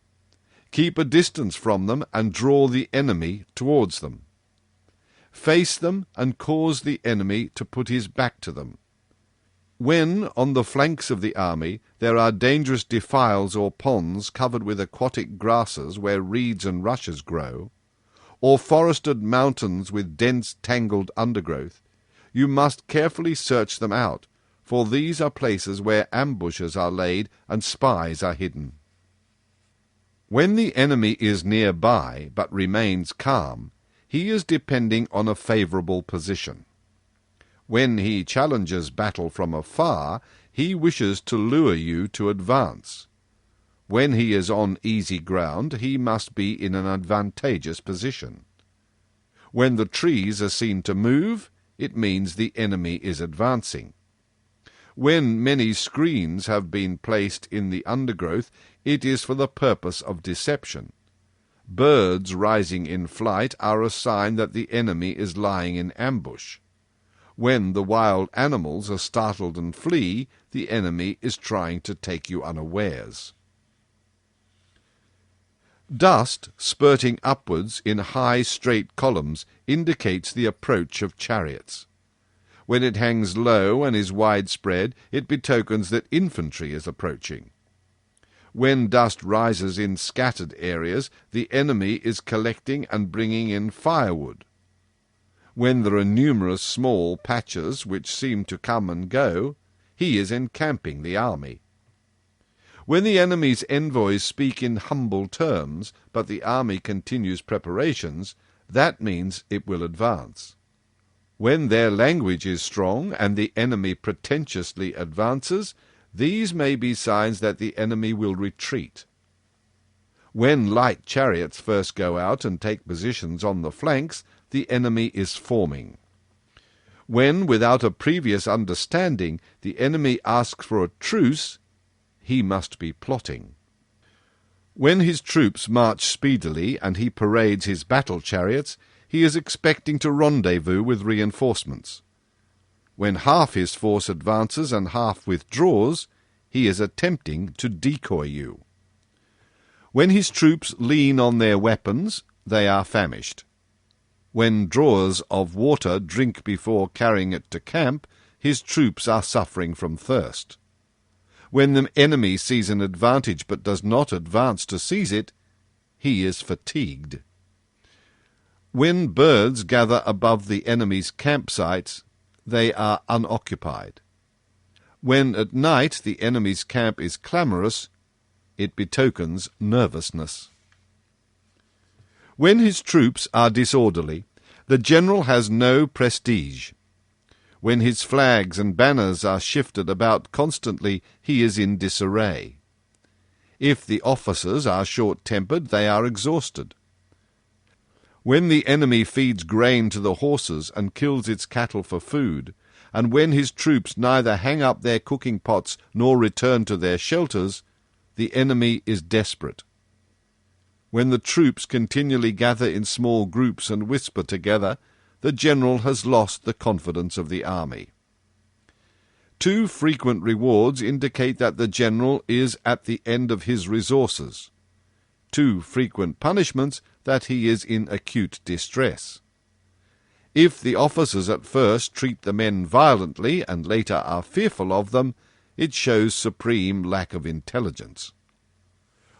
Keep a distance from them and draw the enemy towards them. Face them and cause the enemy to put his back to them. When, on the flanks of the army, there are dangerous defiles or ponds covered with aquatic grasses where reeds and rushes grow, or forested mountains with dense tangled undergrowth, you must carefully search them out, for these are places where ambushes are laid and spies are hidden. When the enemy is nearby but remains calm, he is depending on a favourable position. When he challenges battle from afar, he wishes to lure you to advance. When he is on easy ground, he must be in an advantageous position. When the trees are seen to move, it means the enemy is advancing. When many screens have been placed in the undergrowth, it is for the purpose of deception. Birds rising in flight are a sign that the enemy is lying in ambush. When the wild animals are startled and flee, the enemy is trying to take you unawares. Dust spurting upwards in high straight columns indicates the approach of chariots. When it hangs low and is widespread, it betokens that infantry is approaching. When dust rises in scattered areas, the enemy is collecting and bringing in firewood. When there are numerous small patches which seem to come and go, he is encamping the army. When the enemy's envoys speak in humble terms, but the army continues preparations, that means it will advance. When their language is strong and the enemy pretentiously advances, these may be signs that the enemy will retreat. When light chariots first go out and take positions on the flanks, the enemy is forming. When, without a previous understanding, the enemy asks for a truce, he must be plotting. When his troops march speedily and he parades his battle chariots, he is expecting to rendezvous with reinforcements. When half his force advances and half withdraws, he is attempting to decoy you. When his troops lean on their weapons, they are famished. When drawers of water drink before carrying it to camp, his troops are suffering from thirst. When the enemy sees an advantage but does not advance to seize it, he is fatigued. When birds gather above the enemy's campsites, they are unoccupied. When at night the enemy's camp is clamorous, it betokens nervousness. When his troops are disorderly, the general has no prestige. When his flags and banners are shifted about constantly, he is in disarray. If the officers are short-tempered, they are exhausted. When the enemy feeds grain to the horses and kills its cattle for food, and when his troops neither hang up their cooking pots nor return to their shelters, the enemy is desperate. When the troops continually gather in small groups and whisper together, the general has lost the confidence of the army. Too frequent rewards indicate that the general is at the end of his resources. Too frequent punishments that he is in acute distress. If the officers at first treat the men violently and later are fearful of them, it shows supreme lack of intelligence.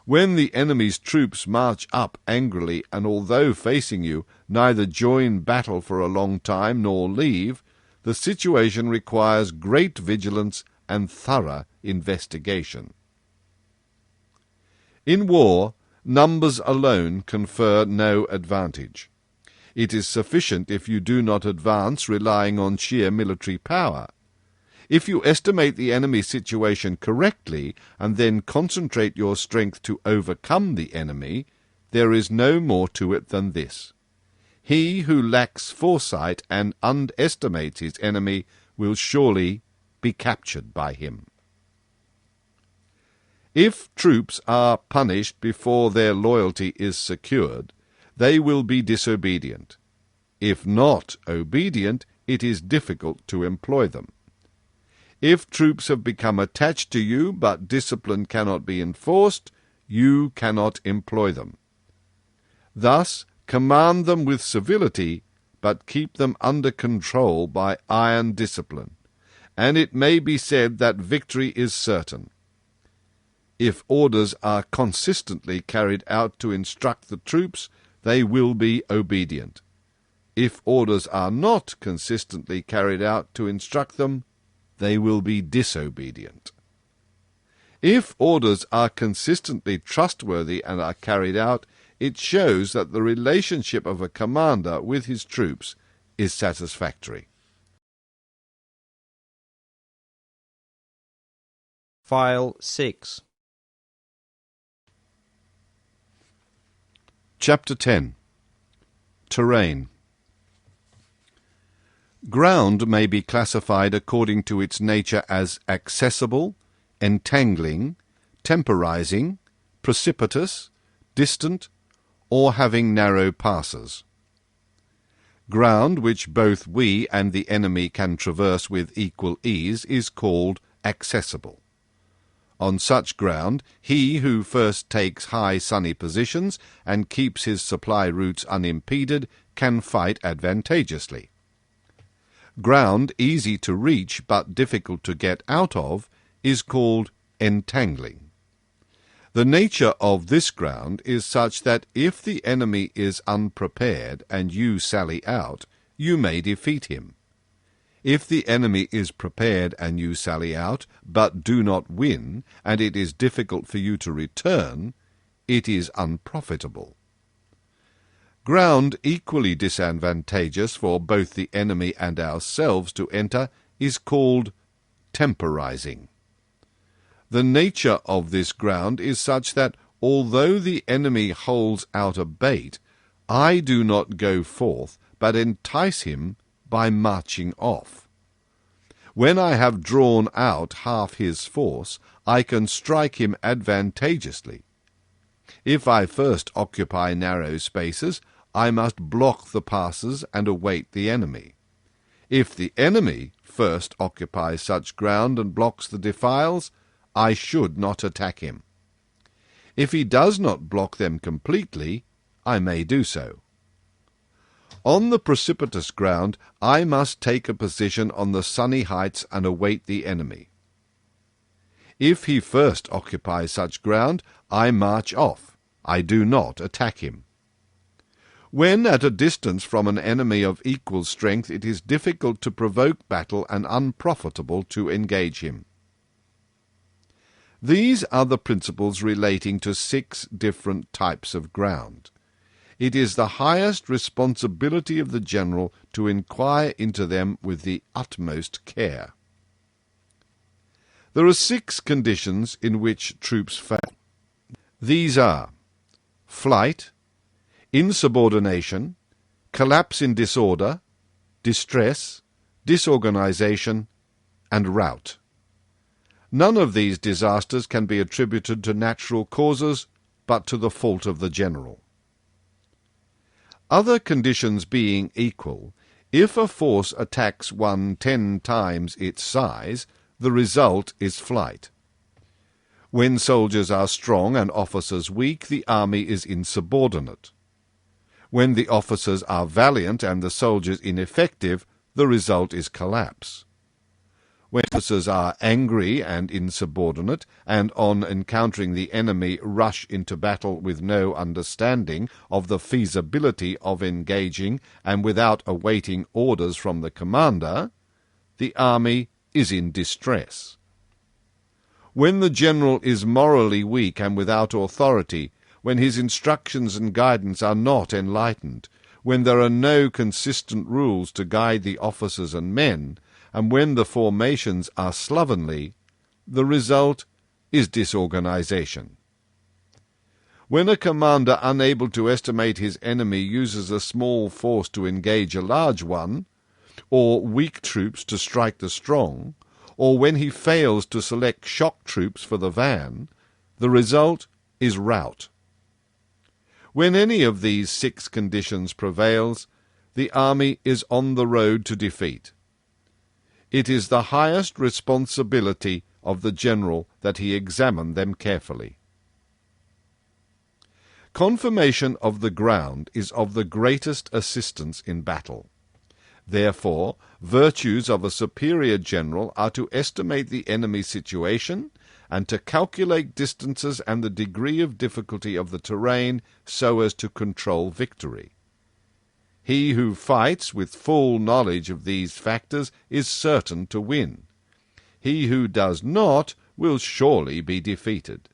When the enemy's troops march up angrily and although facing you, neither join battle for a long time nor leave, the situation requires great vigilance and thorough investigation. In war, numbers alone confer no advantage. It is sufficient if you do not advance relying on sheer military power. If you estimate the enemy situation correctly and then concentrate your strength to overcome the enemy, there is no more to it than this. He who lacks foresight and underestimates his enemy will surely be captured by him. If troops are punished before their loyalty is secured, they will be disobedient. If not obedient, it is difficult to employ them. If troops have become attached to you, but discipline cannot be enforced, you cannot employ them. Thus, command them with civility, but keep them under control by iron discipline, and it may be said that victory is certain. If orders are consistently carried out to instruct the troops, they will be obedient. If orders are not consistently carried out to instruct them, they will be disobedient. If orders are consistently trustworthy and are carried out, it shows that the relationship of a commander with his troops is satisfactory. File 6. Chapter 10. Terrain. Ground may be classified according to its nature as accessible, entangling, temporizing, precipitous, distant, or having narrow passes. Ground which both we and the enemy can traverse with equal ease is called accessible. On such ground, he who first takes high sunny positions and keeps his supply routes unimpeded can fight advantageously. Ground easy to reach but difficult to get out of is called entangling. The nature of this ground is such that if the enemy is unprepared and you sally out, you may defeat him. If the enemy is prepared and you sally out, but do not win, and it is difficult for you to return, it is unprofitable. Ground equally disadvantageous for both the enemy and ourselves to enter is called temporizing. The nature of this ground is such that although the enemy holds out a bait, I do not go forth, but entice him by marching off. When I have drawn out half his force, I can strike him advantageously. If I first occupy narrow spaces, I must block the passes and await the enemy. If the enemy first occupies such ground and blocks the defiles, I should not attack him. If he does not block them completely, I may do so. On the precipitous ground, I must take a position on the sunny heights and await the enemy. If he first occupies such ground, I march off. I do not attack him. When at a distance from an enemy of equal strength, it is difficult to provoke battle and unprofitable to engage him. These are the principles relating to 6 different types of ground. It is the highest responsibility of the general to inquire into them with the utmost care. There are 6 conditions in which troops fail. These are flight, insubordination, collapse in disorder, distress, disorganization, and rout. None of these disasters can be attributed to natural causes, but to the fault of the general. Other conditions being equal, if a force attacks one 10 times its size, the result is flight. When soldiers are strong and officers weak, the army is insubordinate. When the officers are valiant and the soldiers ineffective, the result is collapse. When officers are angry and insubordinate, and on encountering the enemy rush into battle with no understanding of the feasibility of engaging and without awaiting orders from the commander, the army is in distress. When the general is morally weak and without authority, when his instructions and guidance are not enlightened, when there are no consistent rules to guide the officers and men, and when the formations are slovenly, the result is disorganization. When a commander unable to estimate his enemy uses a small force to engage a large one, or weak troops to strike the strong, or when he fails to select shock troops for the van, the result is rout. When any of these 6 conditions prevails, the army is on the road to defeat. It is the highest responsibility of the general that he examine them carefully. Confirmation of the ground is of the greatest assistance in battle. Therefore, virtues of a superior general are to estimate the enemy's situation and to calculate distances and the degree of difficulty of the terrain so as to control victory. He who fights with full knowledge of these factors is certain to win. He who does not will surely be defeated.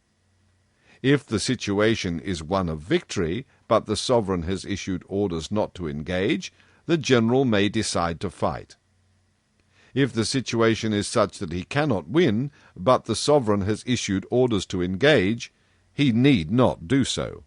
If the situation is one of victory, but the sovereign has issued orders not to engage, the general may decide to fight. If the situation is such that he cannot win, but the sovereign has issued orders to engage, he need not do so.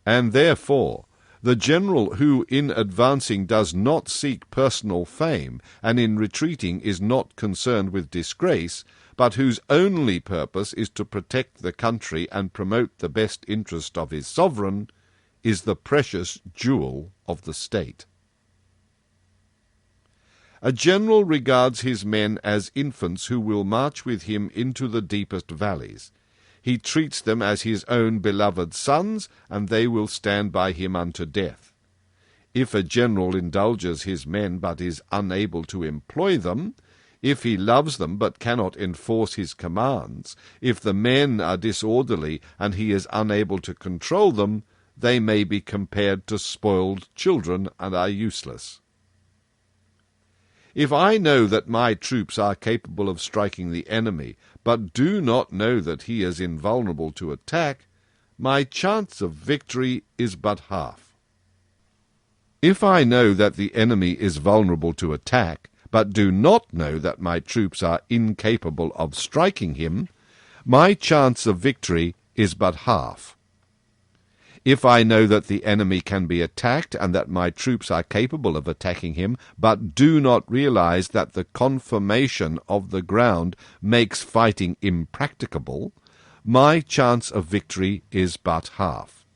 And therefore, the general who in advancing does not seek personal fame, and in retreating is not concerned with disgrace, but whose only purpose is to protect the country and promote the best interest of his sovereign, is the precious jewel of the state. A general regards his men as infants who will march with him into the deepest valleys. He treats them as his own beloved sons, and they will stand by him unto death. If a general indulges his men but is unable to employ them, if he loves them but cannot enforce his commands, if the men are disorderly and he is unable to control them, they may be compared to spoiled children and are useless. If I know that my troops are capable of striking the enemy, but do not know that he is invulnerable to attack, my chance of victory is but half. If I know that the enemy is vulnerable to attack, but do not know that my troops are incapable of striking him, my chance of victory is but half. If I know that the enemy can be attacked and that my troops are capable of attacking him, but do not realize that the conformation of the ground makes fighting impracticable, my chance of victory is but half.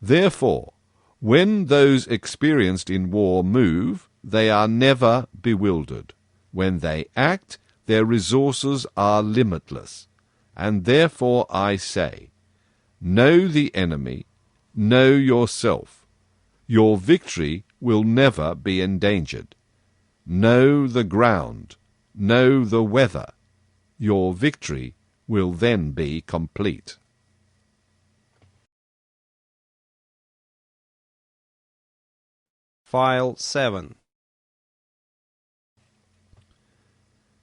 Therefore, when those experienced in war move, they are never bewildered. When they act, their resources are limitless. And therefore I say, know the enemy, know yourself. Your victory will never be endangered. Know the ground, know the weather. Your victory will then be complete. File 7.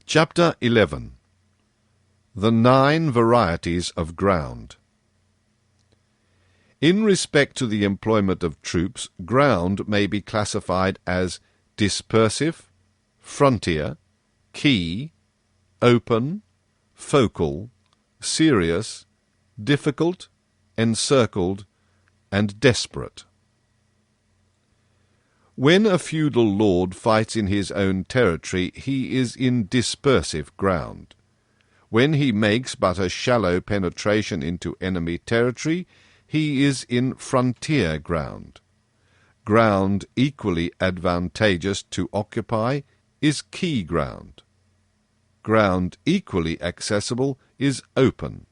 Chapter 11. The 9 Varieties of Ground. In respect to the employment of troops, ground may be classified as dispersive, frontier, key, open, focal, serious, difficult, encircled, and desperate. When a feudal lord fights in his own territory, he is in dispersive ground. When he makes but a shallow penetration into enemy territory, he is in frontier ground. Ground equally advantageous to occupy is key ground. Ground equally accessible is open.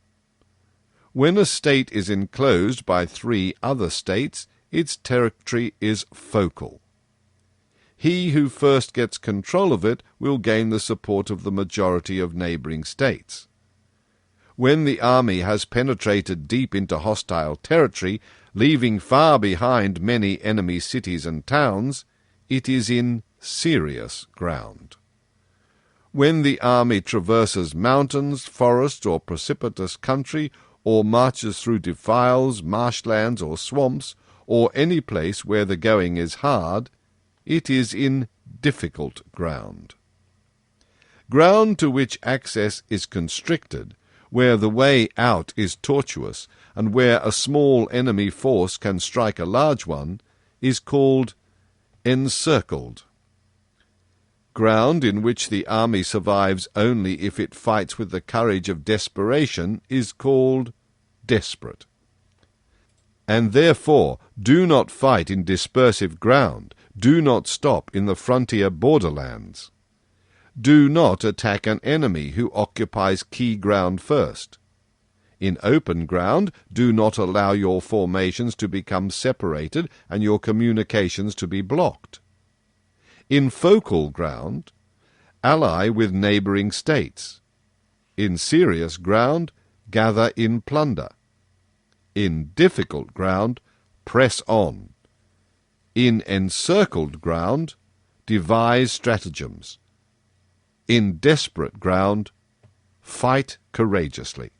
When a state is enclosed by 3 other states, its territory is focal. He who first gets control of it will gain the support of the majority of neighbouring states. When the army has penetrated deep into hostile territory, leaving far behind many enemy cities and towns, it is in serious ground. When the army traverses mountains, forests, or precipitous country, or marches through defiles, marshlands, or swamps, or any place where the going is hard, it is in difficult ground. Ground to which access is constricted, where the way out is tortuous, and where a small enemy force can strike a large one, is called encircled. Ground in which the army survives only if it fights with the courage of desperation is called desperate. And therefore do not fight in dispersive ground, do not stop in the frontier borderlands. Do not attack an enemy who occupies key ground first. In open ground, do not allow your formations to become separated and your communications to be blocked. In focal ground, ally with neighbouring states. In serious ground, gather in plunder. In difficult ground, press on. In encircled ground, devise stratagems. In desperate ground, fight courageously.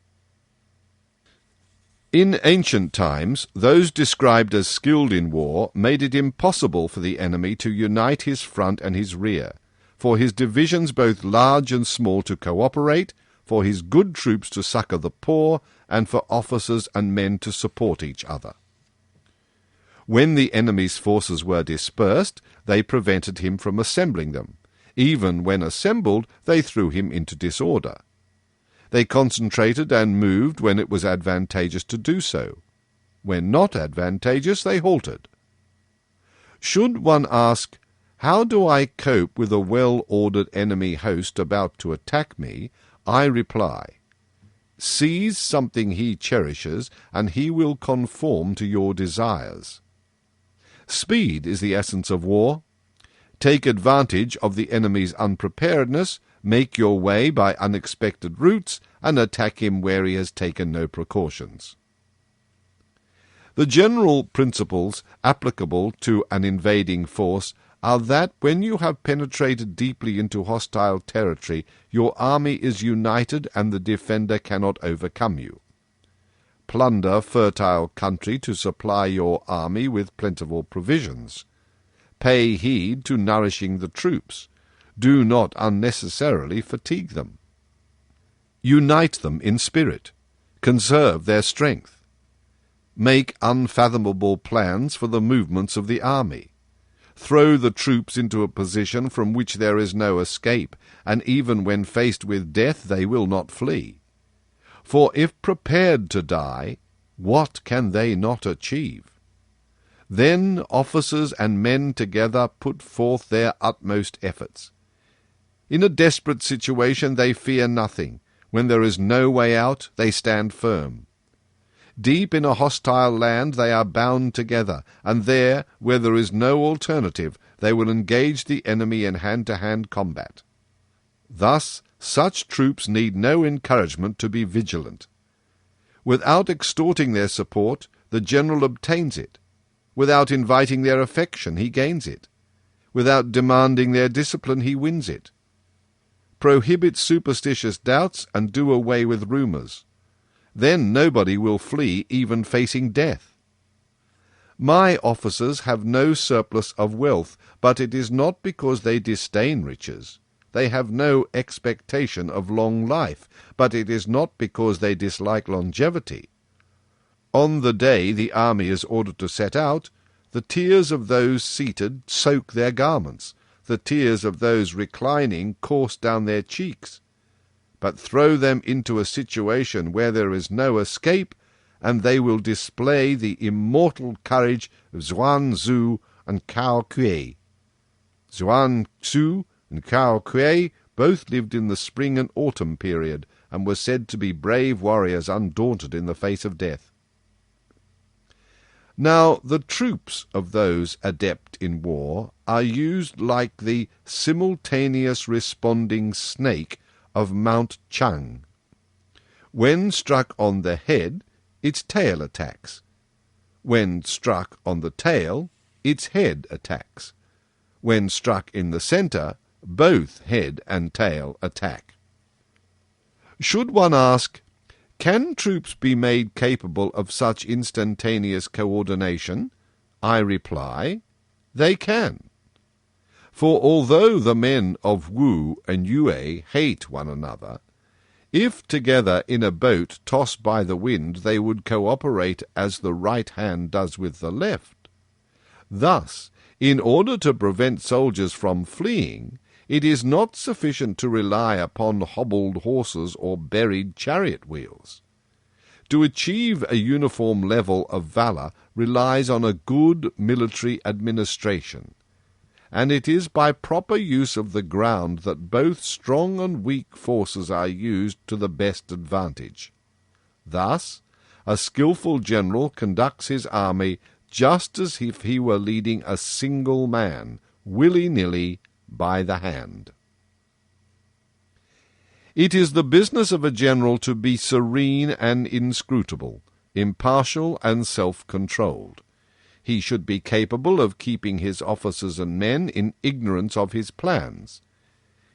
In ancient times, those described as skilled in war made it impossible for the enemy to unite his front and his rear, for his divisions both large and small to cooperate, for his good troops to succour the poor, and for officers and men to support each other. When the enemy's forces were dispersed, they prevented him from assembling them. Even when assembled, they threw him into disorder. They concentrated and moved when it was advantageous to do so. When not advantageous, they halted. Should one ask, how do I cope with a well-ordered enemy host about to attack me? I reply, seize something he cherishes, and he will conform to your desires. Speed is the essence of war. Take advantage of the enemy's unpreparedness, make your way by unexpected routes, and attack him where he has taken no precautions. The general principles applicable to an invading force are that when you have penetrated deeply into hostile territory, your army is united and the defender cannot overcome you. Plunder fertile country to supply your army with plentiful provisions. Pay heed to nourishing the troops. Do not unnecessarily fatigue them. Unite them in spirit. Conserve their strength. Make unfathomable plans for the movements of the army. Throw the troops into a position from which there is no escape, and even when faced with death they will not flee. For if prepared to die, what can they not achieve? Then officers and men together put forth their utmost efforts. In a desperate situation they fear nothing. When there is no way out, they stand firm. Deep in a hostile land they are bound together, and there, where there is no alternative, they will engage the enemy in hand-to-hand combat. Thus, such troops need no encouragement to be vigilant. Without extorting their support, the general obtains it. Without inviting their affection, he gains it. Without demanding their discipline, he wins it. Prohibit superstitious doubts and do away with rumours. Then nobody will flee, even facing death. My officers have no surplus of wealth, but it is not because they disdain riches. They have no expectation of long life, but it is not because they dislike longevity. On the day the army is ordered to set out, the tears of those seated soak their garments, the tears of those reclining course down their cheeks. But throw them into a situation where there is no escape, and they will display the immortal courage of Sun Tzu and Cao Kuei. Sun Tzu and Cao Kuei both lived in the spring and autumn period, and were said to be brave warriors undaunted in the face of death. Now the troops of those adept in war are used like the simultaneous responding snake of Mount Chang. When struck on the head, its tail attacks. When struck on the tail, its head attacks. When struck in the centre, both head and tail attack. Should one ask, can troops be made capable of such instantaneous coordination? I reply, they can. For although the men of Wu and Yue hate one another, if together in a boat tossed by the wind they would cooperate as the right hand does with the left. Thus, in order to prevent soldiers from fleeing, it is not sufficient to rely upon hobbled horses or buried chariot wheels. To achieve a uniform level of valour relies on a good military administration, and it is by proper use of the ground that both strong and weak forces are used to the best advantage. Thus, a skilful general conducts his army just as if he were leading a single man, willy-nilly, by the hand. It is the business of a general to be serene and inscrutable, impartial and self-controlled. He should be capable of keeping his officers and men in ignorance of his plans.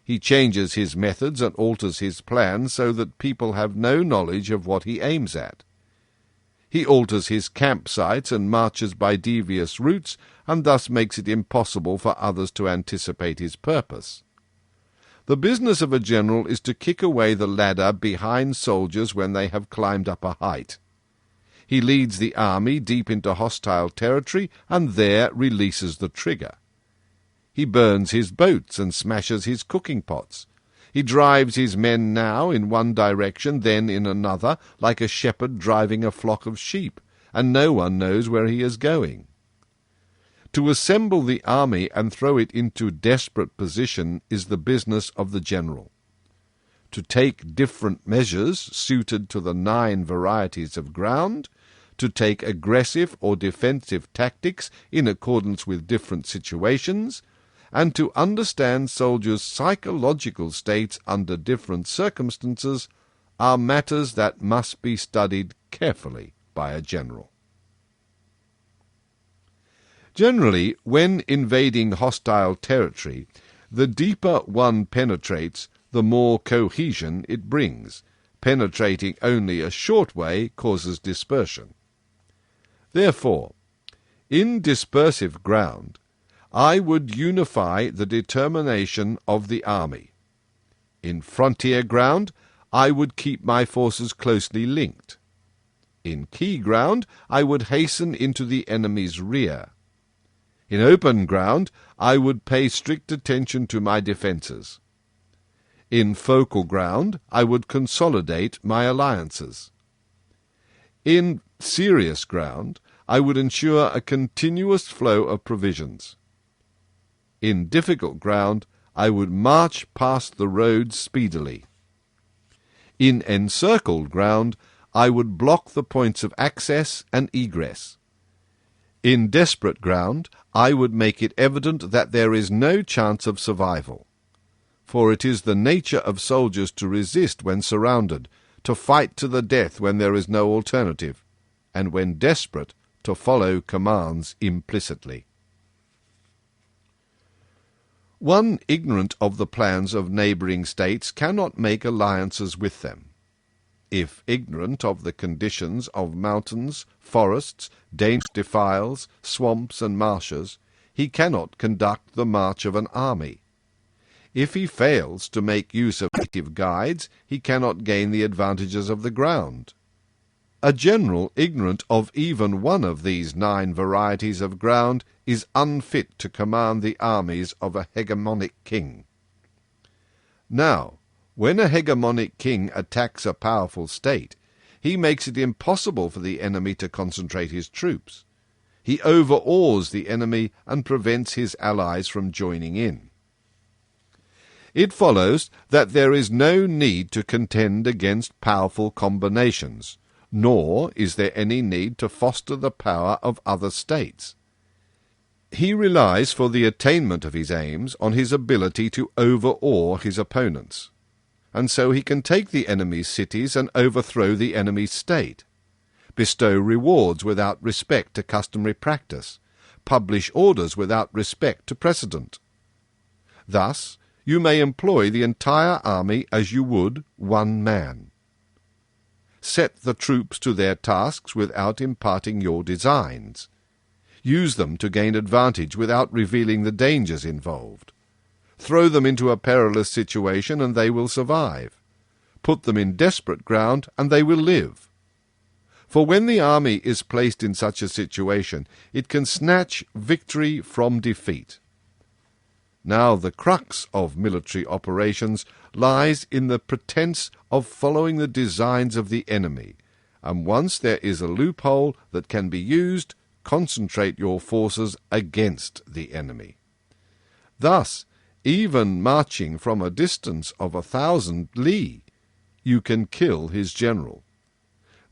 He changes his methods and alters his plans so that people have no knowledge of what he aims at. He alters his campsites and marches by devious routes, and thus makes it impossible for others to anticipate his purpose. The business of a general is to kick away the ladder behind soldiers when they have climbed up a height. He leads the army deep into hostile territory, and there releases the trigger. He burns his boats and smashes his cooking pots. He drives his men now in one direction, then in another, like a shepherd driving a flock of sheep, and no one knows where he is going. To assemble the army and throw it into desperate position is the business of the general. To take different measures suited to the 9 varieties of ground, to take aggressive or defensive tactics in accordance with different situations, and to understand soldiers' psychological states under different circumstances are matters that must be studied carefully by a general. Generally, when invading hostile territory, the deeper one penetrates, the more cohesion it brings. Penetrating only a short way causes dispersion. Therefore, in dispersive ground, I would unify the determination of the army. In frontier ground, I would keep my forces closely linked. In key ground, I would hasten into the enemy's rear. In open ground, I would pay strict attention to my defences. In focal ground, I would consolidate my alliances. In serious ground, I would ensure a continuous flow of provisions. In difficult ground, I would march past the roads speedily. In encircled ground, I would block the points of access and egress. In desperate ground, I would make it evident that there is no chance of survival. For it is the nature of soldiers to resist when surrounded, to fight to the death when there is no alternative, and when desperate, to follow commands implicitly. One ignorant of the plans of neighbouring states cannot make alliances with them. If ignorant of the conditions of mountains, forests, dangerous defiles, swamps, and marshes, he cannot conduct the march of an army. If he fails to make use of native guides, he cannot gain the advantages of the ground. A general ignorant of even one of these 9 varieties of ground is unfit to command the armies of a hegemonic king. Now, when a hegemonic king attacks a powerful state, he makes it impossible for the enemy to concentrate his troops. He overawes the enemy and prevents his allies from joining in. It follows that there is no need to contend against powerful combinations, nor is there any need to foster the power of other states. He relies for the attainment of his aims on his ability to overawe his opponents, and so he can take the enemy's cities and overthrow the enemy's state, bestow rewards without respect to customary practice, publish orders without respect to precedent. Thus, you may employ the entire army as you would one man. Set the troops to their tasks without imparting your designs. Use them to gain advantage without revealing the dangers involved. Throw them into a perilous situation and they will survive. Put them in desperate ground and they will live. For when the army is placed in such a situation, it can snatch victory from defeat. Now the crux of military operations lies in the pretense of following the designs of the enemy, and once there is a loophole that can be used, concentrate your forces against the enemy. Thus, even marching from a distance of 1,000 li, you can kill his general.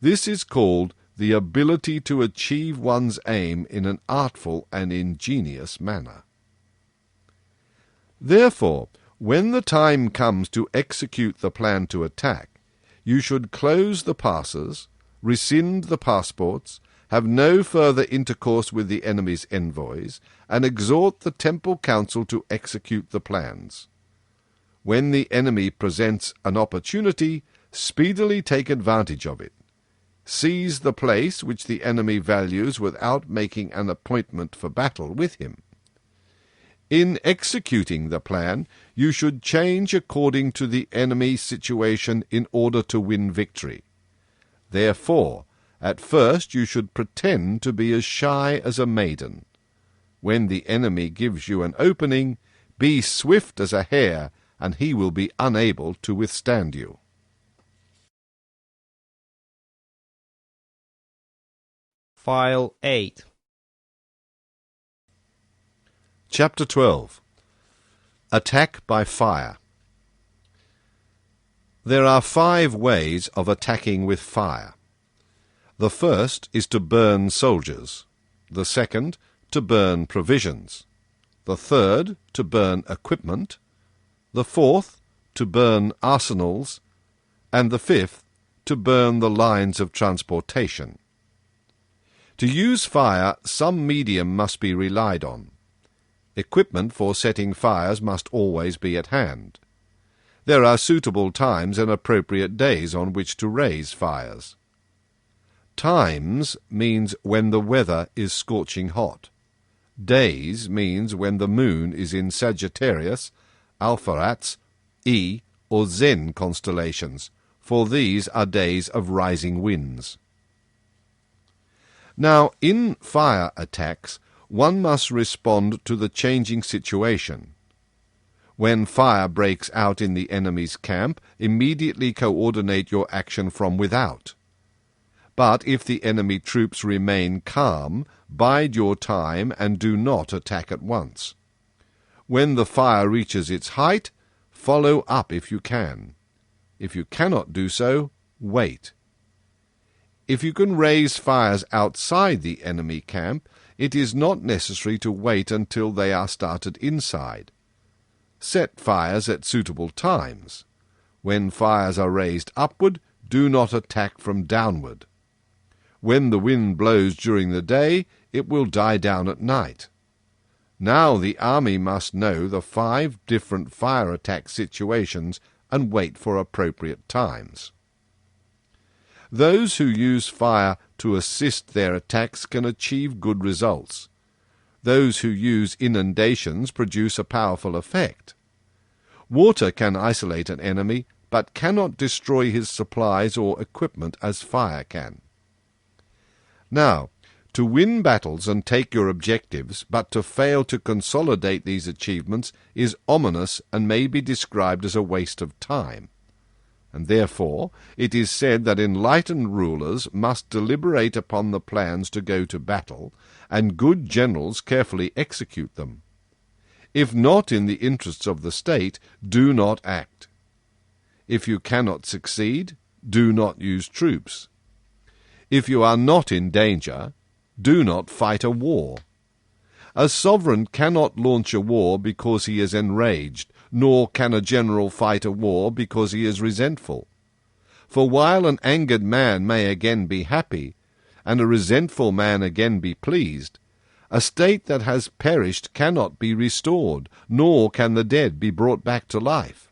This is called the ability to achieve one's aim in an artful and ingenious manner. Therefore, when the time comes to execute the plan to attack, you should close the passes, rescind the passports, have no further intercourse with the enemy's envoys, and exhort the temple council to execute the plans. When the enemy presents an opportunity, speedily take advantage of it. Seize the place which the enemy values without making an appointment for battle with him. In executing the plan, you should change according to the enemy's situation in order to win victory. Therefore, at first you should pretend to be as shy as a maiden. When the enemy gives you an opening, be swift as a hare, and he will be unable to withstand you. File 8. Chapter 12. Attack by Fire. There are 5 ways of attacking with fire. The first is to burn soldiers, the second to burn provisions, the third to burn equipment, the fourth to burn arsenals, and the fifth to burn the lines of transportation. To use fire, some medium must be relied on. Equipment for setting fires must always be at hand. There are suitable times and appropriate days on which to raise fires. Times means when the weather is scorching hot. Days means when the moon is in Sagittarius, Alpheratz, E, or Zen constellations, for these are days of rising winds. Now, in fire attacks, one must respond to the changing situation. When fire breaks out in the enemy's camp, immediately coordinate your action from without. But if the enemy troops remain calm, bide your time and do not attack at once. When the fire reaches its height, follow up if you can. If you cannot do so, wait. If you can raise fires outside the enemy camp, it is not necessary to wait until they are started inside. Set fires at suitable times. When fires are raised upward, do not attack from downward. When the wind blows during the day, it will die down at night. Now the army must know the 5 different fire attack situations and wait for appropriate times. Those who use fire to assist their attacks can achieve good results. Those who use inundations produce a powerful effect. Water can isolate an enemy, but cannot destroy his supplies or equipment as fire can. Now, to win battles and take your objectives, but to fail to consolidate these achievements, is ominous and may be described as a waste of time. And therefore it is said that enlightened rulers must deliberate upon the plans to go to battle, and good generals carefully execute them. If not in the interests of the state, do not act. If you cannot succeed, do not use troops. If you are not in danger, do not fight a war. A sovereign cannot launch a war because he is enraged, nor can a general fight a war because he is resentful. For while an angered man may again be happy, and a resentful man again be pleased, a state that has perished cannot be restored, nor can the dead be brought back to life.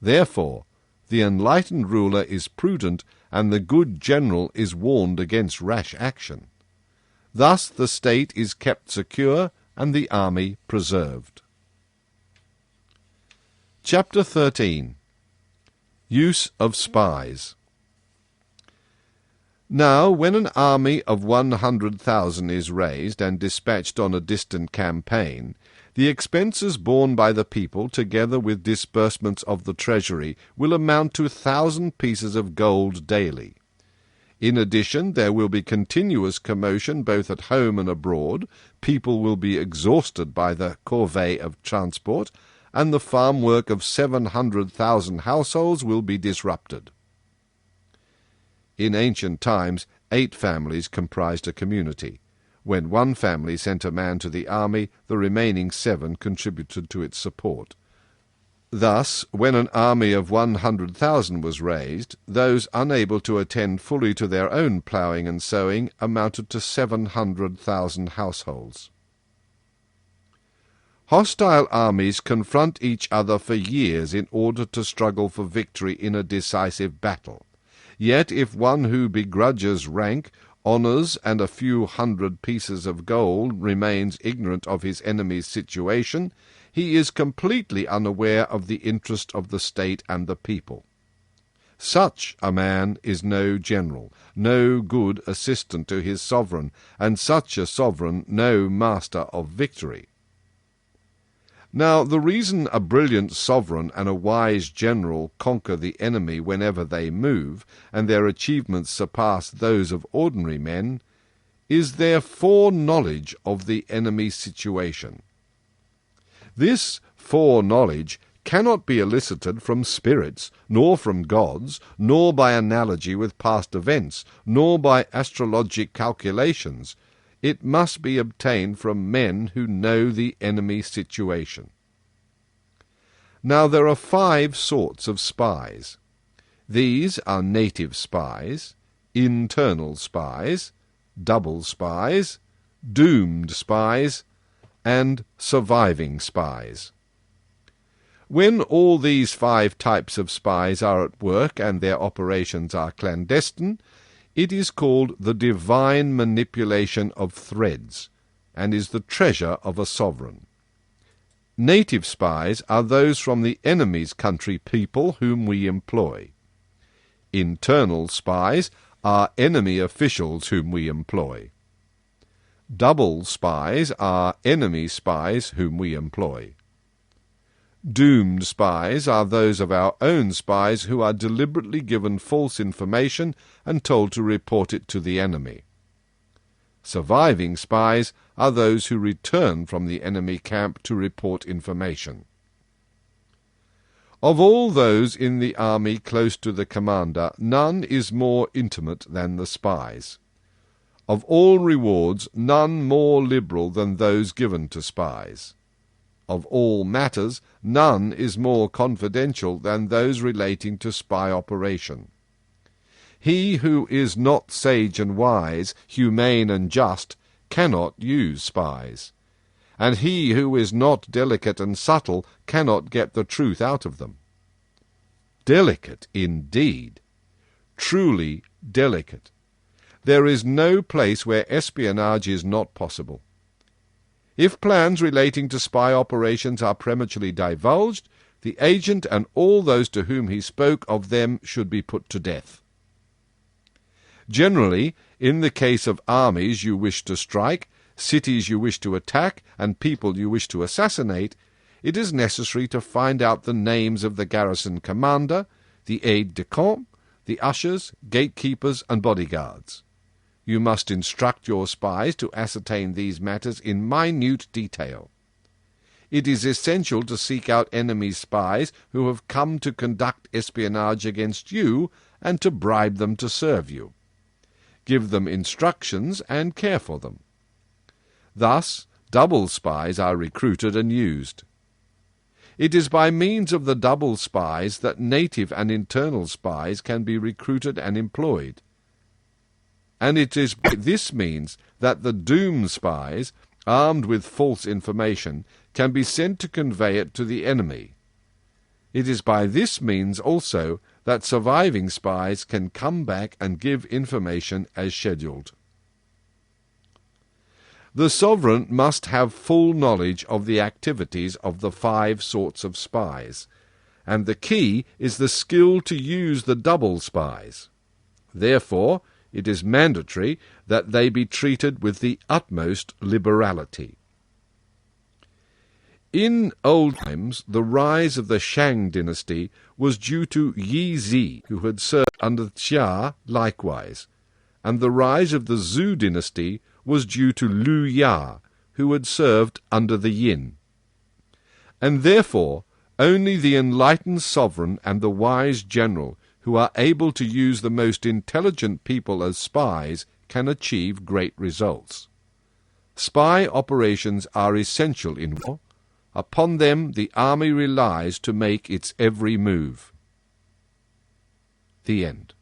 Therefore, the enlightened ruler is prudent, and the good general is warned against rash action. Thus the state is kept secure, and the army preserved. Chapter 13. Use of Spies. Now, when an army of 100,000 is raised and dispatched on a distant campaign, the expenses borne by the people, together with disbursements of the treasury, will amount to 1,000 pieces of gold daily. In addition, there will be continuous commotion both at home and abroad, people will be exhausted by the corvée of transport, and the farm work of 700,000 households will be disrupted. In ancient times, 8 families comprised a community. When one family sent a man to the army, the remaining 7 contributed to its support. Thus, when an army of 100,000 was raised, those unable to attend fully to their own ploughing and sowing amounted to 700,000 households. Hostile armies confront each other for years in order to struggle for victory in a decisive battle. Yet if one who begrudges rank, honours, and a few hundred pieces of gold remains ignorant of his enemy's situation, he is completely unaware of the interest of the state and the people. Such a man is no general, no good assistant to his sovereign, and such a sovereign no master of victory. Now, the reason a brilliant sovereign and a wise general conquer the enemy whenever they move, and their achievements surpass those of ordinary men, is their foreknowledge of the enemy's situation. This foreknowledge cannot be elicited from spirits, nor from gods, nor by analogy with past events, nor by astrologic calculations. It must be obtained from men who know the enemy's situation. Now there are 5 sorts of spies. These are native spies, internal spies, double spies, doomed spies, and surviving spies. When all these 5 types of spies are at work and their operations are clandestine, it is called the divine manipulation of threads, and is the treasure of a sovereign. Native spies are those from the enemy's country people whom we employ. Internal spies are enemy officials whom we employ. Double spies are enemy spies whom we employ. Doomed spies are those of our own spies who are deliberately given false information and told to report it to the enemy. Surviving spies are those who return from the enemy camp to report information. Of all those in the army close to the commander, none is more intimate than the spies. Of all rewards, none more liberal than those given to spies. Of all matters, none is more confidential than those relating to spy operation. He who is not sage and wise, humane and just, cannot use spies, and he who is not delicate and subtle cannot get the truth out of them. Delicate indeed, truly delicate. There is no place where espionage is not possible. If plans relating to spy operations are prematurely divulged, the agent and all those to whom he spoke of them should be put to death. Generally, in the case of armies you wish to strike, cities you wish to attack, and people you wish to assassinate, it is necessary to find out the names of the garrison commander, the aide-de-camp, the ushers, gatekeepers, and bodyguards. You must instruct your spies to ascertain these matters in minute detail. It is essential to seek out enemy spies who have come to conduct espionage against you and to bribe them to serve you. Give them instructions and care for them. Thus, double spies are recruited and used. It is by means of the double spies that native and internal spies can be recruited and employed. And it is by this means that the doomed spies, armed with false information, can be sent to convey it to the enemy. It is by this means also that surviving spies can come back and give information as scheduled. The sovereign must have full knowledge of the activities of the 5 sorts of spies, and the key is the skill to use the double spies. Therefore, it is mandatory that they be treated with the utmost liberality. In old times, the rise of the Shang dynasty was due to Yi Zi, who had served under Xia likewise, and the rise of the Zhou dynasty was due to Lu Ya, who had served under the Yin. And therefore, only the enlightened sovereign and the wise general, who who are able to use the most intelligent people as spies can achieve great results. Spy operations are essential in war. Upon them the army relies to make its every move. The end.